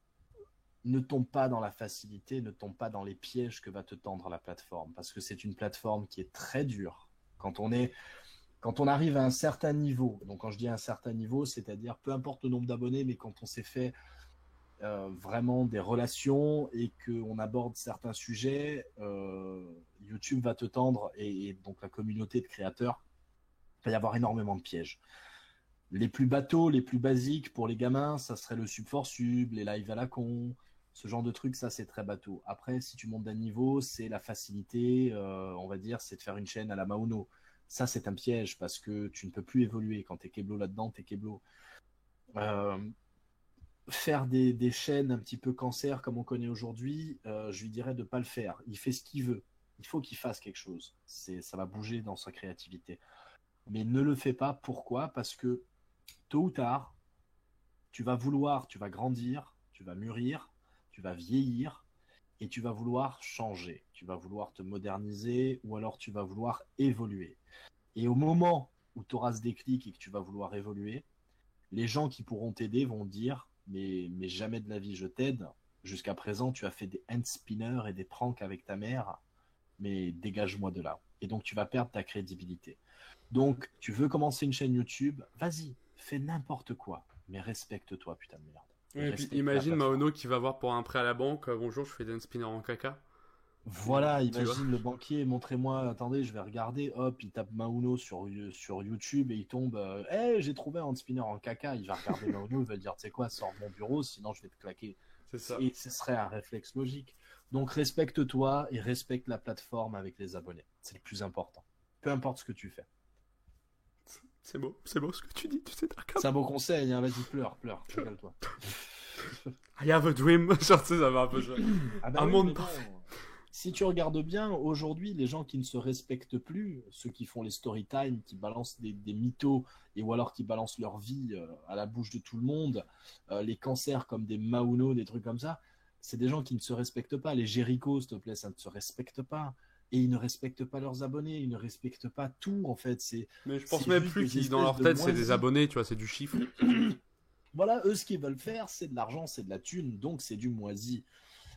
ne tombe pas dans la facilité, ne tombe pas dans les pièges que va te tendre la plateforme, parce que c'est une plateforme qui est très dure. Quand on arrive à un certain niveau, donc quand je dis un certain niveau, c'est-à-dire peu importe le nombre d'abonnés, mais quand on s'est fait vraiment des relations et qu'on aborde certains sujets, YouTube va te tendre, et donc la communauté de créateurs, il va y avoir énormément de pièges. Les plus bateaux, les plus basiques pour les gamins, ça serait le sub for sub, les lives à la con, ce genre de trucs, ça c'est très bateau. Après, si tu montes d'un niveau, c'est la facilité, on va dire, c'est de faire une chaîne à la Mauno. Ça, c'est un piège parce que tu ne peux plus évoluer. Quand t'es Keblo là-dedans, t'es Keblo. Euh, Faire des chaînes un petit peu cancer comme on connaît aujourd'hui, je lui dirais de ne pas le faire. Il fait ce qu'il veut. Il faut qu'il fasse quelque chose. Ça va bouger dans sa créativité. Mais ne le fais pas. Pourquoi? Parce que tôt ou tard, tu vas grandir, tu vas mûrir, tu vas vieillir et tu vas vouloir changer. Tu vas vouloir te moderniser ou alors tu vas vouloir évoluer. Et au moment où tu auras ce déclic et que tu vas vouloir évoluer, les gens qui pourront t'aider vont dire mais jamais de la vie je t'aide. Jusqu'à présent, tu as fait des hand spinners et des pranks avec ta mère, mais dégage-moi de là. Et donc, tu vas perdre ta crédibilité. Donc, tu veux commencer une chaîne YouTube, vas-y, fais n'importe quoi, mais respecte-toi, putain de merde. Oui, et puis Respecte la imagine plateforme. Maono qui va voir pour un prêt à la banque, bonjour, je fais d'un spinner en caca. Voilà, Tu vois. imagine le banquier, montrez-moi, attendez, je vais regarder, hop, il tape Mauno sur YouTube et il tombe, hey, j'ai trouvé un spinner en caca, il va regarder Mauno, il va dire, tu sais quoi, sors de mon bureau, sinon je vais te claquer. C'est ça. Et ce serait un réflexe logique. Donc respecte-toi et respecte la plateforme avec les abonnés. C'est le plus important. Peu importe ce que tu fais. C'est beau ce que tu dis, tu sais, Darkham. C'est un beau conseil, hein, vas-y, pleure, régale-toi. I have a dream, genre, tu sais, ça va un peu ça. Ah bah Un oui, monde mais bon, parfait. si tu regardes bien, aujourd'hui, les gens qui ne se respectent plus, ceux qui font les story time, qui balancent des mythos, et ou alors qui balancent leur vie à la bouche de tout le monde, les cancers comme des Mauno, des trucs comme ça, c'est des gens qui ne se respectent pas. Les Jericho, s'il te plaît, ça ne se respecte pas. et ils ne respectent pas leurs abonnés, ils ne respectent pas tout en fait. Mais je pense C'est même juste plus des qu'ils, dans leur espèces de tête, c'est des moisis. abonnés, tu vois, c'est du chiffre. Voilà, eux ce qu'ils veulent faire, c'est de l'argent, c'est de la thune, donc c'est du moisi.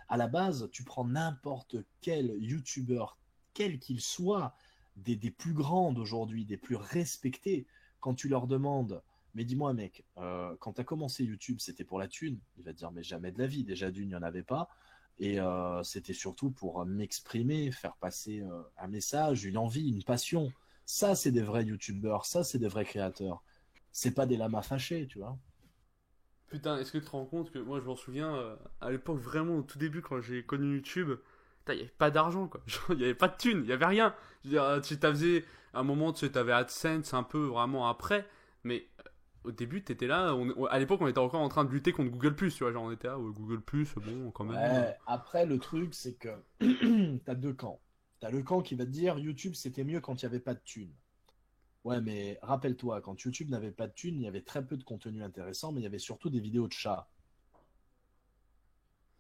À la base, tu prends n'importe quel youtubeur, quel qu'il soit, des plus grands d'aujourd'hui, des plus respectés, quand tu leur demandes, mais dis-moi mec, quand tu as commencé YouTube, c'était pour la thune? Il va te dire, mais jamais de la vie, déjà d'une, il n'y en avait pas, et c'était surtout pour m'exprimer, faire passer un message, une envie, une passion. Ça, c'est des vrais youtubeurs, ça, c'est des vrais créateurs. C'est pas des lamas fâchés, tu vois. Putain, est-ce que tu te rends compte que moi je m'en souviens à l'époque vraiment au tout début quand j'ai connu YouTube, putain, il n'y avait pas d'argent quoi. Genre, il n'y avait pas de thunes, il n'y avait rien. Je veux dire, tu t'avais un moment, tu avais AdSense un peu vraiment après, mais au début t'étais là, à l'époque on était encore en train de lutter contre Google+, tu vois, genre on était là, ouais, Google+, bon quand même. Ouais, après le truc c'est que t'as deux camps. T'as le camp qui va te dire YouTube c'était mieux quand il n'y avait pas de thunes. Ouais, mais rappelle-toi, quand YouTube n'avait pas de thunes, il y avait très peu de contenu intéressant, mais il y avait surtout des vidéos de chats.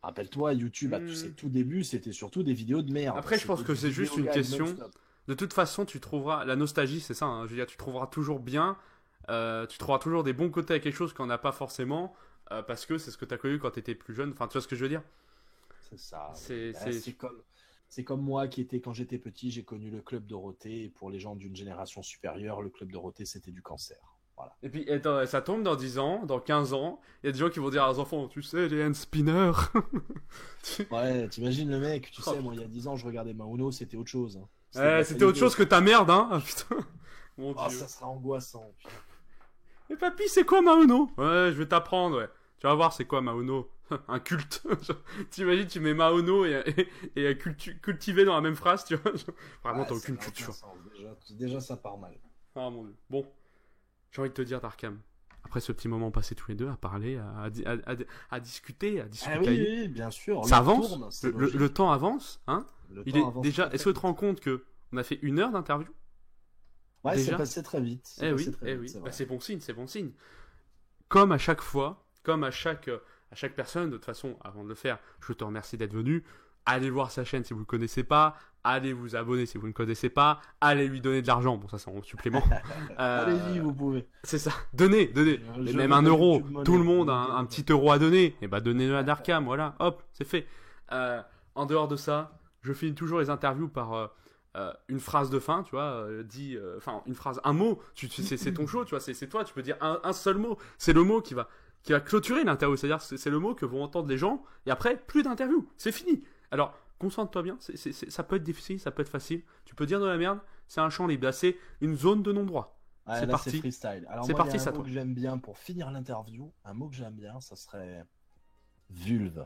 Rappelle-toi, YouTube, à tous ses Hmm. tout débuts, c'était surtout des vidéos de merde. Après je pense C'était que du c'est juste vidéo une gag question, non-stop. de toute façon tu trouveras, la nostalgie c'est ça, hein, je veux dire tu trouveras toujours bien, tu trouveras toujours des bons côtés à quelque chose qu'on n'a pas forcément, parce que c'est ce que tu as connu quand tu étais plus jeune, enfin tu vois ce que je veux dire. C'est ça, oui. C'est, Ben, c'est... c'est comme moi qui était, quand j'étais petit, j'ai connu le Club Dorothée, et pour les gens d'une génération supérieure, le Club Dorothée, c'était du cancer. Voilà. Et puis, attends, ça tombe dans 10 ans, dans 15 ans, il y a des gens qui vont dire à leurs enfants, tu sais, les hand spinners. Ouais, t'imagines le mec, tu Oh, sais, moi, il y a 10 ans, je regardais Mauno, c'était autre chose, hein. C'était de ouais, la c'était autre qualité. chose que ta merde, hein. Ah, putain. Mon Oh, dieu. ça sera angoissant. Putain. Et papy, c'est quoi Maono? Ouais, je vais t'apprendre, ouais. Tu vas voir, c'est quoi Maono? Un culte. T'imagines, tu mets Maono et cultivé dans la même phrase, tu vois. Vraiment, Ouais, t'as ça aucune n'a aucun culture. sens, déjà. Déjà, ça part mal. Ah, mon dieu. Bon, j'ai envie de te dire, Darkham. Après ce petit moment passé tous les deux à parler, à discuter, à Ah oui, discuter. oui, bien sûr. Ça L'heure avance, tourne, c'est le logique. temps avance, hein. Le Il temps est avance déjà. très, Est-ce très que tu te vite. rends compte que on a fait 1 heure d'interview Ouais, c'est déjà? passé très vite. C'est Eh passé oui, très eh vite, oui. c'est Bah, vrai. c'est bon signe, c'est bon signe. Comme à chaque fois, comme à chaque personne, de toute façon, avant de le faire, je te remercie d'être venu. Allez voir sa chaîne si vous ne le connaissez pas. Allez vous abonner si vous ne connaissez pas. Allez lui donner de l'argent. Bon, ça, c'est en supplément. Allez-y, Euh, vous pouvez. c'est ça. Donnez, donnez. Je Et même veux 1 de la euro. YouTube money. Tout le monde a N'oubliez un pas. petit euro à donner. Et bah, donnez-le à Darkham. Voilà. Hop, c'est fait. En dehors de ça, je finis toujours les interviews par une phrase de fin, tu vois, enfin une phrase, un mot, c'est ton show, tu vois, c'est toi, tu peux dire un seul mot, c'est le mot qui va clôturer l'interview, c'est-à-dire c'est le mot que vont entendre les gens, et après, plus d'interview, c'est fini. Alors, concentre-toi bien, ça peut être difficile, ça peut être facile, tu peux dire de la merde, c'est un champ libre, là c'est une zone de non-droit. Ouais, C'est là, c'est parti. freestyle. Alors, C'est moi, il y parti, a un ça mot toi. que j'aime bien pour finir l'interview. Un mot que j'aime bien, ça serait vulve.